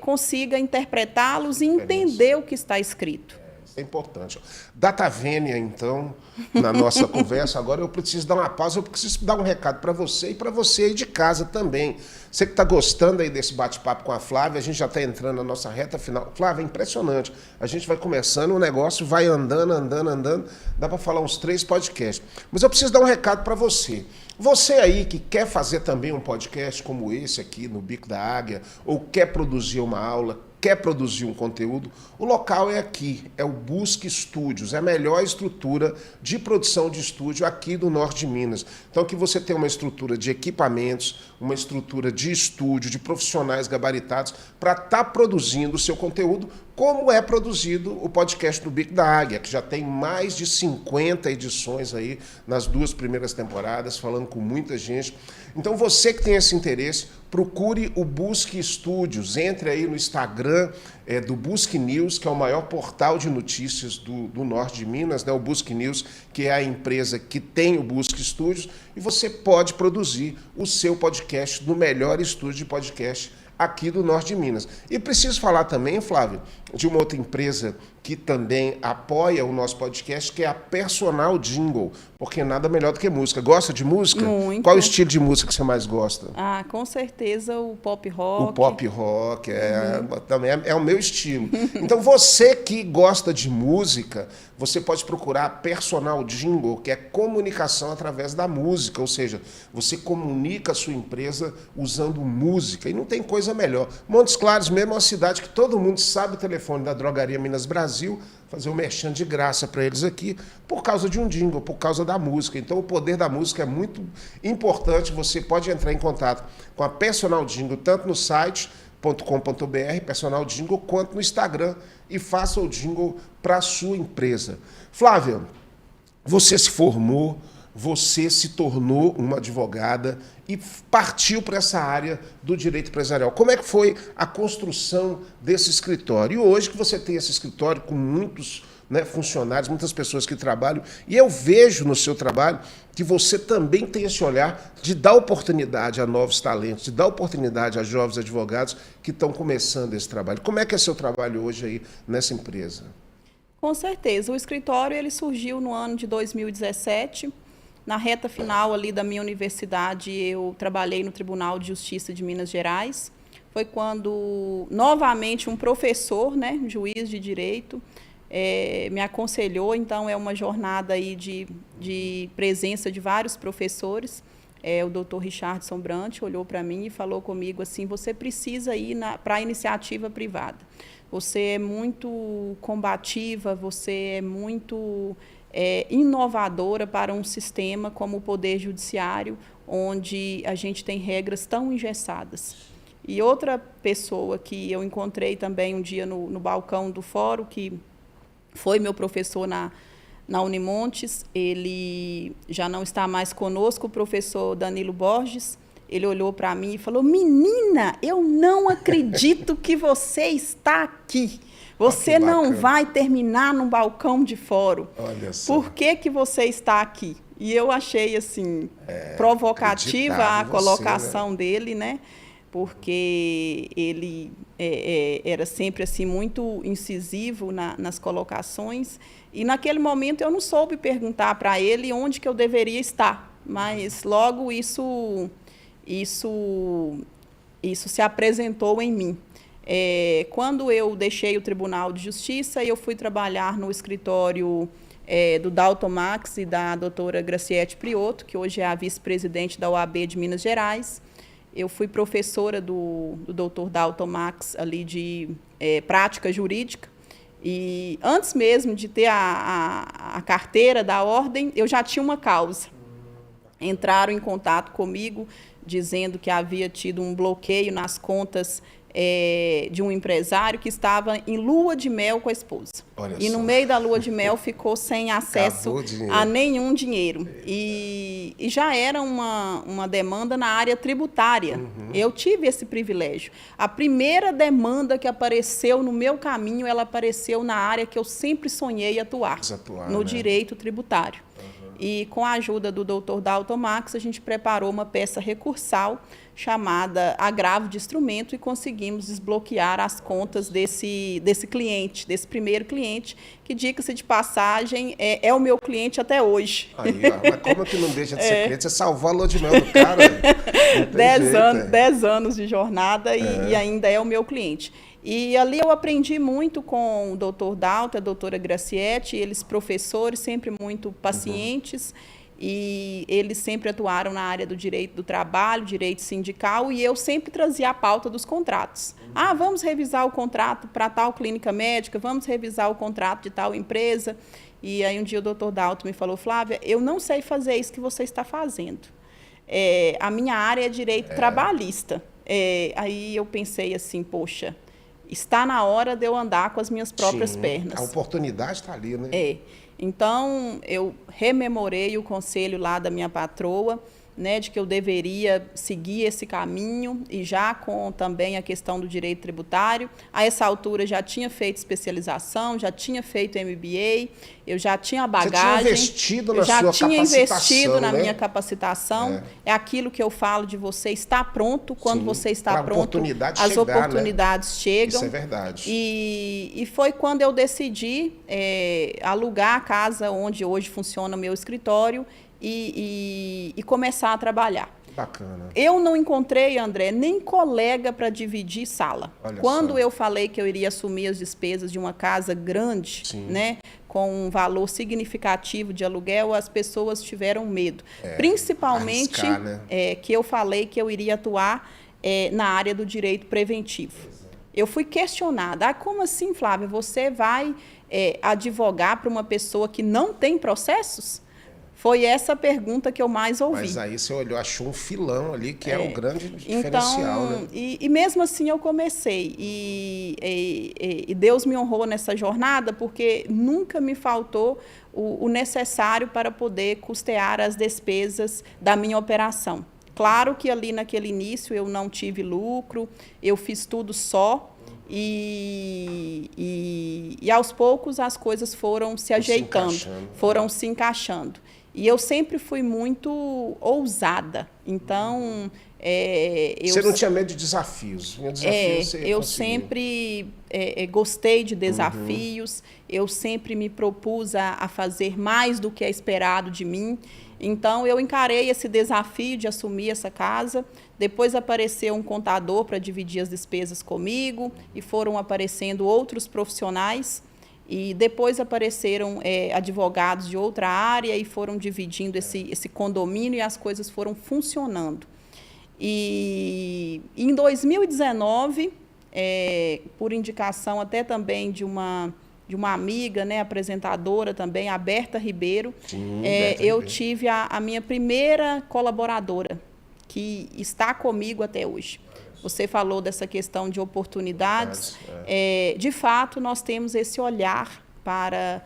consiga interpretá-los e entender o que está escrito. Isso é importante. Data vênia, então, na nossa conversa. Agora eu preciso dar uma pausa, eu preciso dar um recado para você e para você aí de casa também. Você que está gostando aí desse bate-papo com a Flávia, a gente já está entrando na nossa reta final. Flávia, é impressionante. A gente vai começando, o negócio vai andando. Dá para falar uns 3 podcasts. Mas eu preciso dar um recado para você. Você aí que quer fazer também um podcast como esse aqui no Bico da Águia, ou quer produzir uma aula, quer produzir um conteúdo, o local é aqui, é o Busque Estúdios, é a melhor estrutura de produção de estúdio aqui do norte de Minas. Então, que você tem uma estrutura de equipamentos, uma estrutura de estúdio, de profissionais gabaritados, para estar produzindo o seu conteúdo, como é produzido o podcast do Bico da Águia, que já tem mais de 50 edições aí nas 2 primeiras temporadas, falando com muita gente. Então, você que tem esse interesse, procure o Busque Estúdios, entre aí no Instagram do Busque News, que é o maior portal de notícias do norte de Minas, né? O Busque News, que é a empresa que tem o Busque Estúdios, e você pode produzir o seu podcast no melhor estúdio de podcast aqui do norte de Minas. E preciso falar também, Flávio, de uma outra empresa que também apoia o nosso podcast, que é a Personal Jingle, porque nada melhor do que música. Gosta de música? Muito. Qual o estilo de música que você mais gosta? Com certeza o pop rock. O pop rock, também é o meu estilo. Então, você que gosta de música, você pode procurar a Personal Jingle, que é comunicação através da música, ou seja, você comunica a sua empresa usando música, e não tem coisa melhor. Montes Claros mesmo é uma cidade que todo mundo sabe o telefone da Drogaria Minas Brasil, fazer um merchan de graça para eles aqui, por causa de um jingle, por causa da música. Então, o poder da música é muito importante. Você pode entrar em contato com a Personal Jingle, tanto no site .com.br, Personal Jingle, quanto no Instagram, e faça o jingle para a sua empresa. Flávia, você se formou, você se tornou uma advogada e partiu para essa área do direito empresarial. Como é que foi a construção desse escritório? E hoje que você tem esse escritório com muitos funcionários, muitas pessoas que trabalham, e eu vejo no seu trabalho que você também tem esse olhar de dar oportunidade a novos talentos, de dar oportunidade a jovens advogados que estão começando esse trabalho. Como é que é seu trabalho hoje aí nessa empresa? Com certeza. O escritório ele surgiu no ano de 2017. Na reta final ali da minha universidade, eu trabalhei no Tribunal de Justiça de Minas Gerais. Foi quando, novamente, um professor, juiz de direito, me aconselhou. Então, é uma jornada aí de presença de vários professores. O doutor Richardson Brant olhou para mim e falou comigo assim: você precisa ir para a iniciativa privada. Você é muito combativa, você é muito inovadora para um sistema como o Poder Judiciário, onde a gente tem regras tão engessadas. E outra pessoa que eu encontrei também um dia no balcão do fórum, que foi meu professor na Unimontes, ele já não está mais conosco, o professor Danilo Borges. Ele olhou para mim e falou: menina, eu não acredito que você está aqui. Você não vai terminar num balcão de fórum. Olha só. Por que você está aqui? E eu achei assim provocativa a colocação dele, porque ele era sempre assim muito incisivo nas colocações. E naquele momento eu não soube perguntar para ele onde que eu deveria estar, mas logo isso se apresentou em mim. Quando eu deixei o Tribunal de Justiça, eu fui trabalhar no escritório do Dalton Max e da doutora Graciete Priotto, que hoje é a vice-presidente da OAB de Minas Gerais. Eu fui professora do doutor Dalton Max ali de prática jurídica. E antes mesmo de ter a carteira da ordem, eu já tinha uma causa. Entraram em contato comigo, dizendo que havia tido um bloqueio nas contas de um empresário que estava em lua de mel com a esposa. Olha e só. no meio da lua de mel ficou sem acesso a nenhum dinheiro. E já era uma demanda na área tributária. Eu tive esse privilégio. A primeira demanda que apareceu no meu caminho, ela apareceu na área que eu sempre sonhei atuar, no direito tributário. E com a ajuda do Dr. Dalton Max, a gente preparou uma peça recursal chamada agravo de instrumento e conseguimos desbloquear as contas desse cliente, desse primeiro cliente, que, diga-se de passagem, é o meu cliente até hoje. Aí, mas como que não deixa de ser cliente? Você salvou a lua de mel do cara. 10 anos de jornada e ainda é o meu cliente. E ali eu aprendi muito com o Dr. Dalton, a doutora Gracietti, eles professores, sempre muito pacientes, e eles sempre atuaram na área do direito do trabalho, direito sindical, e eu sempre trazia a pauta dos contratos. Vamos revisar o contrato para tal clínica médica, vamos revisar o contrato de tal empresa. E aí um dia o Dr. Dalton me falou: Flávia, eu não sei fazer isso que você está fazendo. A minha área é direito trabalhista. Aí eu pensei assim, poxa, está na hora de eu andar com as minhas próprias pernas. A oportunidade está ali, né? Então, eu rememorei o conselho lá da minha patroa, né, de que eu deveria seguir esse caminho, e já com também a questão do direito tributário. A essa altura já tinha feito especialização, já tinha feito MBA, eu já tinha bagagem. Você tinha investido na sua capacitação. Já tinha investido na né? minha capacitação. É aquilo que eu falo de você estar pronto. Quando você está pronto, as oportunidades chegam. Isso é verdade. E foi quando eu decidi alugar a casa onde hoje funciona o meu escritório e começar a trabalhar. Bacana. Eu não encontrei, André, nem colega para dividir sala. Quando eu falei que eu iria assumir as despesas de uma casa grande, né, com um valor significativo de aluguel, as pessoas tiveram medo. Principalmente arriscar, né? Que eu falei que eu iria atuar na área do direito preventivo. Eu fui questionada. Como assim, Flávia? Você vai advogar para uma pessoa que não tem processos? Foi essa a pergunta que eu mais ouvi. Mas aí você olhou, achou um filão ali, que é o grande diferencial, então, né? E mesmo assim eu comecei. E Deus me honrou nessa jornada, porque nunca me faltou o necessário para poder custear as despesas da minha operação. Claro que ali naquele início eu não tive lucro, eu fiz tudo só. E aos poucos as coisas foram se ajeitando, foram se encaixando. E eu sempre fui muito ousada. Então, você não tinha medo de desafios? Eu sempre gostei de desafios, eu sempre me propus a fazer mais do que é esperado de mim. Então, eu encarei esse desafio de assumir essa casa. Depois apareceu um contador para dividir as despesas comigo, e foram aparecendo outros profissionais. E depois apareceram advogados de outra área e foram dividindo esse condomínio, e as coisas foram funcionando. E em 2019, por indicação até também de uma amiga, né, apresentadora também, a Berta Ribeiro, eu tive a minha primeira colaboradora, que está comigo até hoje. Você falou dessa questão de oportunidades. De fato, nós temos esse olhar para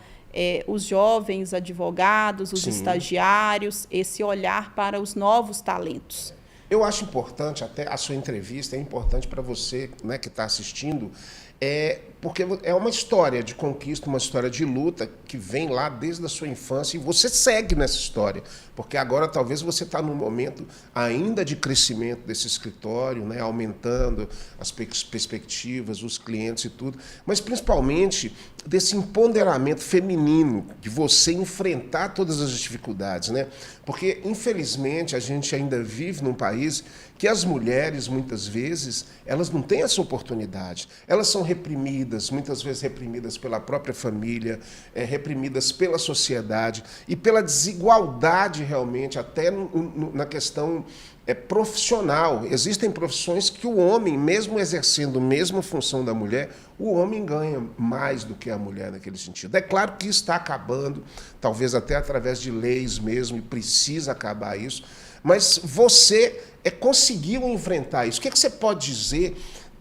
os jovens advogados, os estagiários, esse olhar para os novos talentos. Eu acho importante, até a sua entrevista é importante para você, né, que está assistindo, porque é uma história de conquista, uma história de luta que vem lá desde a sua infância, e você segue nessa história, porque agora talvez você está num momento ainda de crescimento desse escritório, né, aumentando as perspectivas, os clientes e tudo, mas principalmente desse empoderamento feminino, de você enfrentar todas as dificuldades, né? Porque, infelizmente, a gente ainda vive num país que as mulheres, muitas vezes, elas não têm essa oportunidade. Elas são reprimidas, muitas vezes reprimidas pela própria família, reprimidas pela sociedade e pela desigualdade, realmente, até na questão profissional. Existem profissões que o homem, mesmo exercendo a mesma função da mulher, o homem ganha mais do que a mulher naquele sentido. É claro que isso está acabando, talvez até através de leis mesmo, e precisa acabar isso, mas você conseguiu enfrentar isso. O que você pode dizer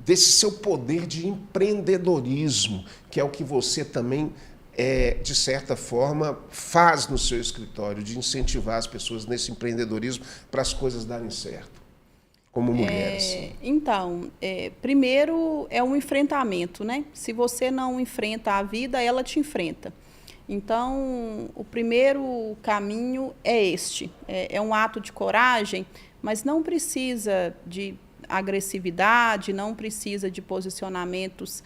desse seu poder de empreendedorismo, que é o que você também, de certa forma, faz no seu escritório, de incentivar as pessoas nesse empreendedorismo para as coisas darem certo, como mulheres. Então, primeiro é um enfrentamento, né? Se você não enfrenta a vida, ela te enfrenta. Então, o primeiro caminho é este. É um ato de coragem, mas não precisa de agressividade, não precisa de posicionamentos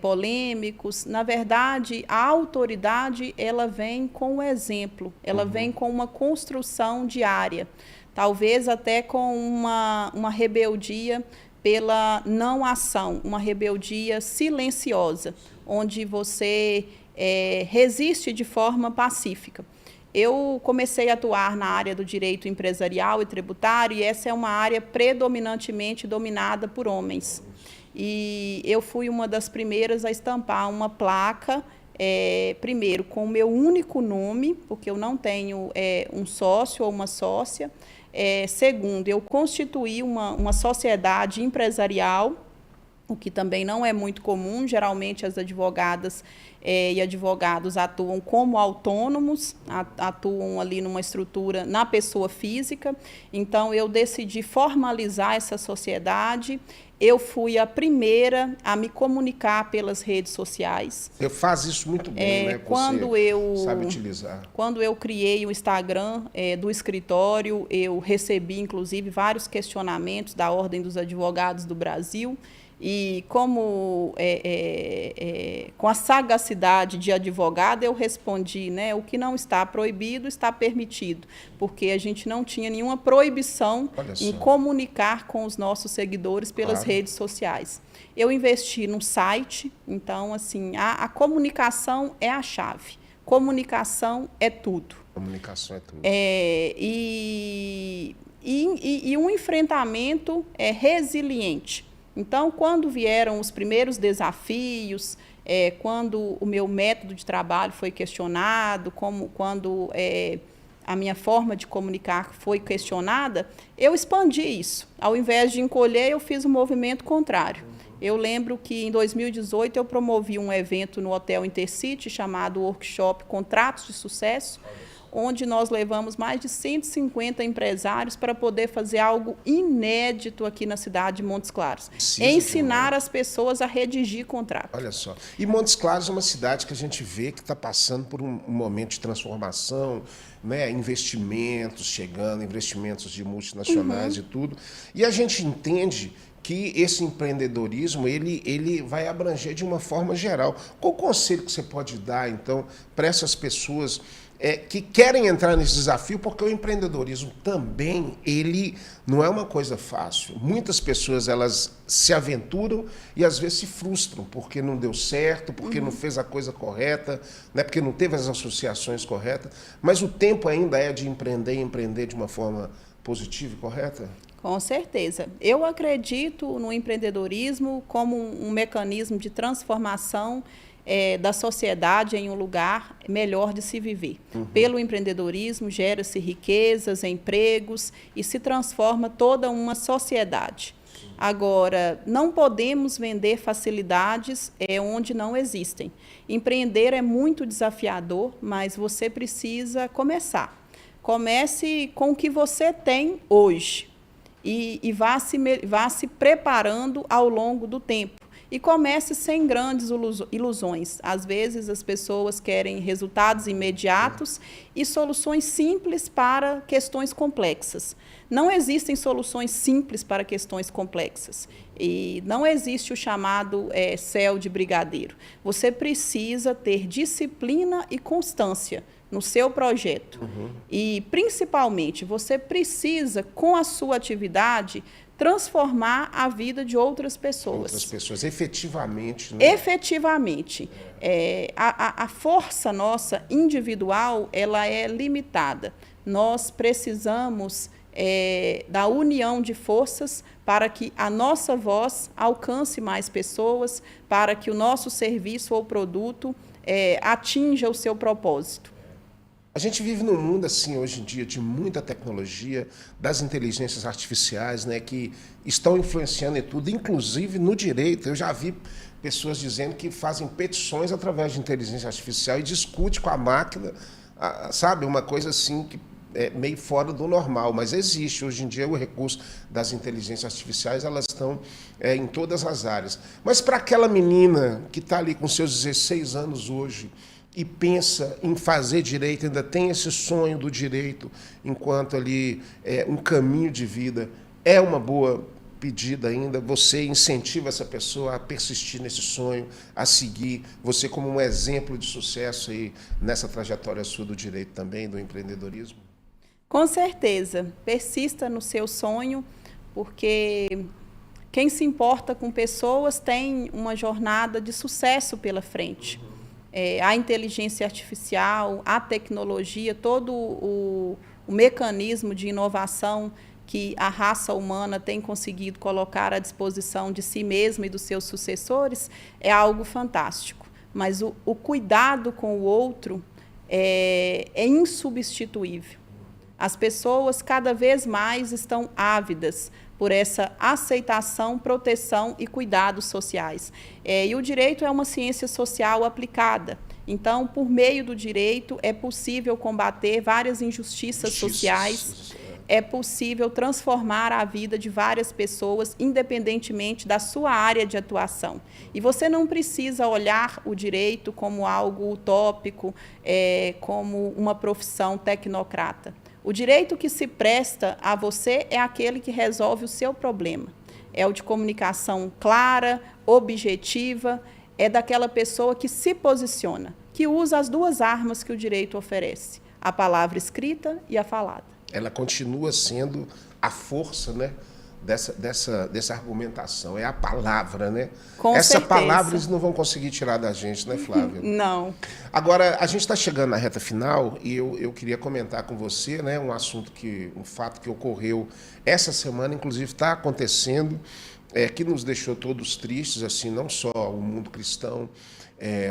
polêmicos. Na verdade, a autoridade ela vem com o exemplo, ela vem com uma construção diária, talvez até com uma rebeldia pela não ação, uma rebeldia silenciosa, onde você resiste de forma pacífica. Eu comecei a atuar na área do direito empresarial e tributário, e essa é uma área predominantemente dominada por homens. E eu fui uma das primeiras a estampar uma placa, primeiro, com o meu único nome, porque eu não tenho um sócio ou uma sócia. Segundo, eu constituí uma sociedade empresarial, o que também não é muito comum. Geralmente as advogadas e advogados atuam como autônomos, atuam ali numa estrutura na pessoa física. Então, eu decidi formalizar essa sociedade. Eu fui a primeira a me comunicar pelas redes sociais. Você faz isso muito bem, né? Você sabe utilizar. Quando eu criei o Instagram do escritório, eu recebi, inclusive, vários questionamentos da Ordem dos Advogados do Brasil. E como, com a sagacidade de advogada, eu respondi, né, o que não está proibido está permitido, porque a gente não tinha nenhuma proibição em comunicar com os nossos seguidores pelas redes sociais. Eu investi num site, então, assim, a comunicação é a chave. Comunicação é tudo. Comunicação é tudo. E um enfrentamento resiliente. Então, quando vieram os primeiros desafios, quando o meu método de trabalho foi questionado, quando a minha forma de comunicar foi questionada, eu expandi isso. Ao invés de encolher, eu fiz um movimento contrário. Eu lembro que, em 2018, eu promovi um evento no Hotel Intercity, chamado Workshop Contratos de Sucesso, onde nós levamos mais de 150 empresários para poder fazer algo inédito aqui na cidade de Montes Claros. Ensinar as pessoas a redigir contrato. Olha só. E Montes Claros é uma cidade que a gente vê que está passando por um momento de transformação, né? Investimentos chegando, investimentos de multinacionais e tudo. E a gente entende que esse empreendedorismo ele vai abranger de uma forma geral. Qual o conselho que você pode dar, então, para essas pessoas que querem entrar nesse desafio? Porque o empreendedorismo também, ele não é uma coisa fácil. Muitas pessoas, elas se aventuram e às vezes se frustram porque não deu certo, porque não fez a coisa correta, né? Porque não teve as associações corretas. Mas o tempo ainda é de empreender e empreender de uma forma positiva e correta? Com certeza. Eu acredito no empreendedorismo como um mecanismo de transformação da sociedade em um lugar melhor de se viver. Pelo empreendedorismo, gera-se riquezas, empregos e se transforma toda uma sociedade. Agora, não podemos vender facilidades onde não existem. Empreender é muito desafiador, mas você precisa começar. Comece com o que você tem hoje e vá se preparando ao longo do tempo. E comece sem grandes ilusões. Às vezes, as pessoas querem resultados imediatos e soluções simples para questões complexas. Não existem soluções simples para questões complexas. E não existe o chamado céu de brigadeiro. Você precisa ter disciplina e constância no seu projeto. E, principalmente, você precisa, com a sua atividade, transformar a vida de outras pessoas. Outras pessoas, efetivamente. Né? Efetivamente. A força nossa individual, ela é limitada. Nós precisamos da união de forças para que a nossa voz alcance mais pessoas, para que o nosso serviço ou produto atinja o seu propósito. A gente vive num mundo, assim, hoje em dia, de muita tecnologia, das inteligências artificiais, né, que estão influenciando em tudo, inclusive no direito. Eu já vi pessoas dizendo que fazem petições através de inteligência artificial e discute com a máquina, sabe? Uma coisa assim que é meio fora do normal, mas existe. Hoje em dia, o recurso das inteligências artificiais, elas estão em todas as áreas. Mas para aquela menina que está ali com seus 16 anos hoje, e pensa em fazer direito, ainda tem esse sonho do direito enquanto ali um caminho de vida, é uma boa pedida ainda, você incentiva essa pessoa a persistir nesse sonho, a seguir, você como um exemplo de sucesso aí nessa trajetória sua do direito também, do empreendedorismo? Com certeza, persista no seu sonho, porque quem se importa com pessoas tem uma jornada de sucesso pela frente. A inteligência artificial, a tecnologia, todo o mecanismo de inovação que a raça humana tem conseguido colocar à disposição de si mesma e dos seus sucessores é algo fantástico. Mas o cuidado com o outro é insubstituível. As pessoas cada vez mais estão ávidas por essa aceitação, proteção e cuidados sociais. E o direito é uma ciência social aplicada. Então, por meio do direito, é possível combater várias injustiças sociais, é possível transformar a vida de várias pessoas, independentemente da sua área de atuação. E você não precisa olhar o direito como algo utópico, como uma profissão tecnocrata. O direito que se presta a você é aquele que resolve o seu problema. É o de comunicação clara, objetiva, é daquela pessoa que se posiciona, que usa as duas armas que o direito oferece, a palavra escrita e a falada. Ela continua sendo a força, né, dessa argumentação, é a palavra, né? Com Essa certeza. palavra eles não vão conseguir tirar da gente, né, Flávia? Não. Agora, a gente está chegando na reta final e eu queria comentar com você, né, um fato que ocorreu essa semana, inclusive está acontecendo, que nos deixou todos tristes, assim, não só o mundo cristão,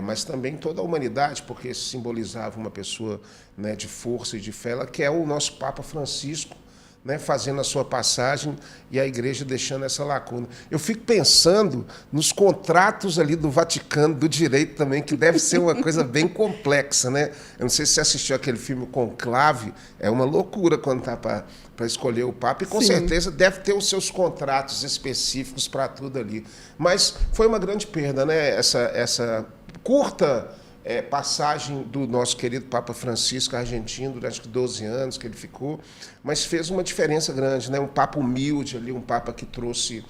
mas também toda a humanidade, porque simbolizava uma pessoa, né, de força e de fé, que é o nosso Papa Francisco, né, fazendo a sua passagem e a igreja deixando essa lacuna. Eu fico pensando nos contratos ali do Vaticano, do direito também, que deve ser uma coisa bem complexa, né? Eu não sei se você assistiu aquele filme Conclave, é uma loucura quando está para escolher o Papa, e com certeza deve ter os seus contratos específicos para tudo ali. Mas foi uma grande perda, né? Essa curta passagem do nosso querido Papa Francisco, argentino, durante 12 anos que ele ficou, mas fez uma diferença grande, né? Um Papa humilde ali, um Papa que trouxe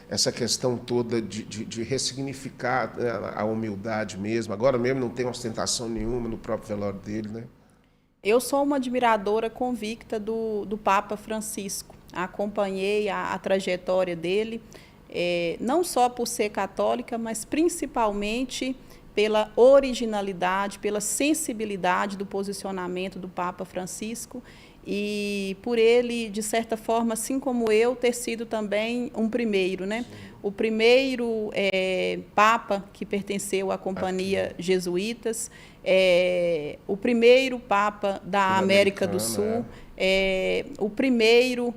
essa questão toda de ressignificar, né, a humildade mesmo. Agora mesmo não tem ostentação nenhuma no próprio velório dele, né? Eu sou uma admiradora convicta do Papa Francisco. Acompanhei a trajetória dele, não só por ser católica, mas principalmente pela originalidade, pela sensibilidade do posicionamento do Papa Francisco e por ele, de certa forma, assim como eu, ter sido também um primeiro, né? O primeiro Papa que pertenceu à Companhia Jesuítas, o primeiro Papa da América do Sul, o primeiro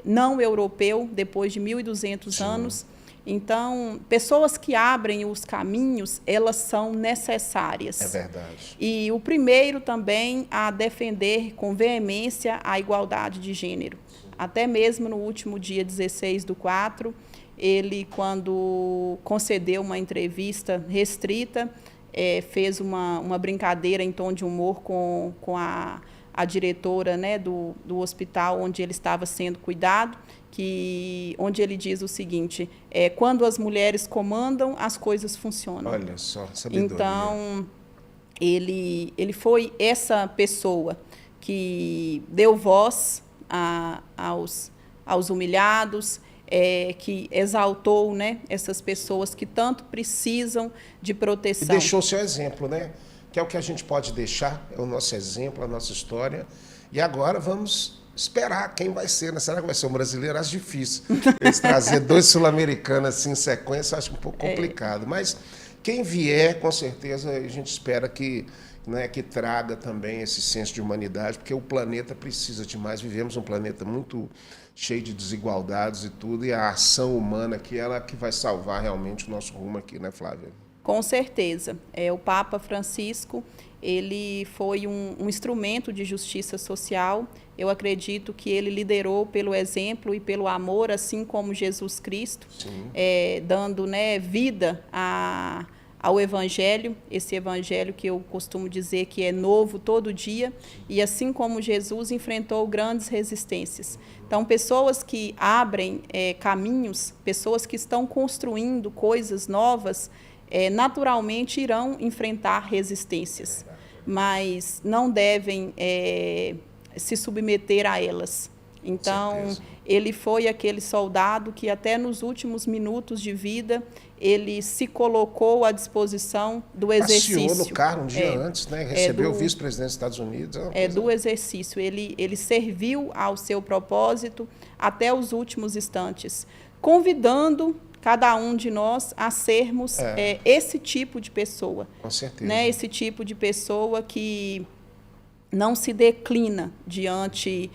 não europeu, depois de 1.200 anos. Então, pessoas que abrem os caminhos, elas são necessárias. É verdade. E o primeiro também a defender com veemência a igualdade de gênero. Até mesmo no último dia 16/4, ele, quando concedeu uma entrevista restrita, fez uma brincadeira em tom de humor com a diretora, né, do hospital onde ele estava sendo cuidado, onde ele diz o seguinte: quando as mulheres comandam, as coisas funcionam. Olha só, sabedoria. Então, ele foi essa pessoa que deu voz aos humilhados, que exaltou, né, essas pessoas que tanto precisam de proteção. E deixou o seu exemplo, né? Que é o que a gente pode deixar, é o nosso exemplo, a nossa história. E agora vamos esperar quem vai ser, né? Será que vai ser um brasileiro? Acho difícil. Eles trazer 2 sul-americanos assim em sequência, acho um pouco complicado. Mas quem vier, com certeza, a gente espera que, né, que traga também esse senso de humanidade, porque o planeta precisa de mais. Vivemos um planeta muito cheio de desigualdades e tudo, e a ação humana que ela que vai salvar realmente o nosso rumo aqui, né, Flávia? Com certeza. O Papa Francisco, ele foi um instrumento de justiça social. Eu acredito que ele liderou pelo exemplo e pelo amor, assim como Jesus Cristo, dando, né, vida ao Evangelho, esse Evangelho que eu costumo dizer que é novo todo dia, e assim como Jesus enfrentou grandes resistências. Então, pessoas que abrem caminhos, pessoas que estão construindo coisas novas, naturalmente irão enfrentar resistências, mas não devem se submeter a elas. Então, ele foi aquele soldado que até nos últimos minutos de vida, ele se colocou à disposição do exercício. Passeou no carro um dia antes, né? Recebeu o vice-presidente dos Estados Unidos. Do exercício. Ele serviu ao seu propósito até os últimos instantes, convidando cada um de nós a sermos esse tipo de pessoa. Com certeza. Né? Esse tipo de pessoa que não se declina diante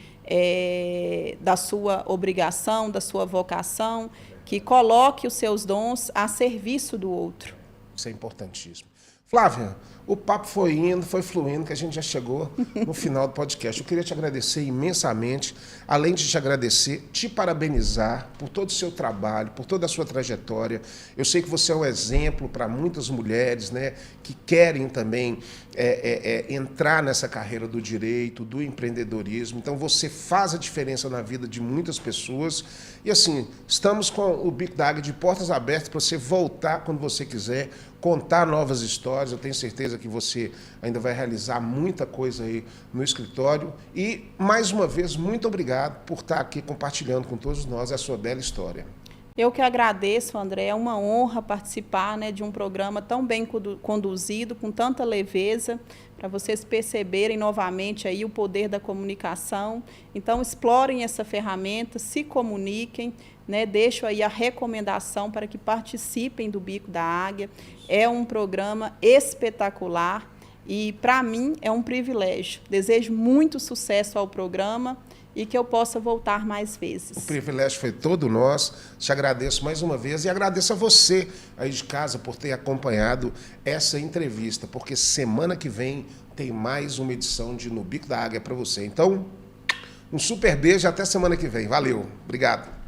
da sua obrigação, da sua vocação, que coloque os seus dons a serviço do outro. Isso é importantíssimo. Flávia, o papo foi indo, foi fluindo, que a gente já chegou no final do podcast. Eu queria te agradecer imensamente, além de te agradecer, te parabenizar por todo o seu trabalho, por toda a sua trajetória. Eu sei que você é um exemplo para muitas mulheres, né, que querem também entrar nessa carreira do direito, do empreendedorismo. Então, você faz a diferença na vida de muitas pessoas. E, assim, estamos com o Bico da Águia de portas abertas para você voltar quando você quiser, contar novas histórias. Eu tenho certeza que você ainda vai realizar muita coisa aí no escritório. E, mais uma vez, muito obrigado por estar aqui compartilhando com todos nós a sua bela história. Eu que agradeço, André. É uma honra participar, né, de um programa tão bem conduzido, com tanta leveza, para vocês perceberem novamente aí o poder da comunicação. Então, explorem essa ferramenta, se comuniquem, né, deixo aí a recomendação para que participem do Bico da Águia. É um programa espetacular e, para mim, é um privilégio. Desejo muito sucesso ao programa e que eu possa voltar mais vezes. O privilégio foi todo nosso. Te agradeço mais uma vez e agradeço a você aí de casa por ter acompanhado essa entrevista, porque semana que vem tem mais uma edição de No Bico da Águia para você. Então, um super beijo e até semana que vem. Valeu. Obrigado.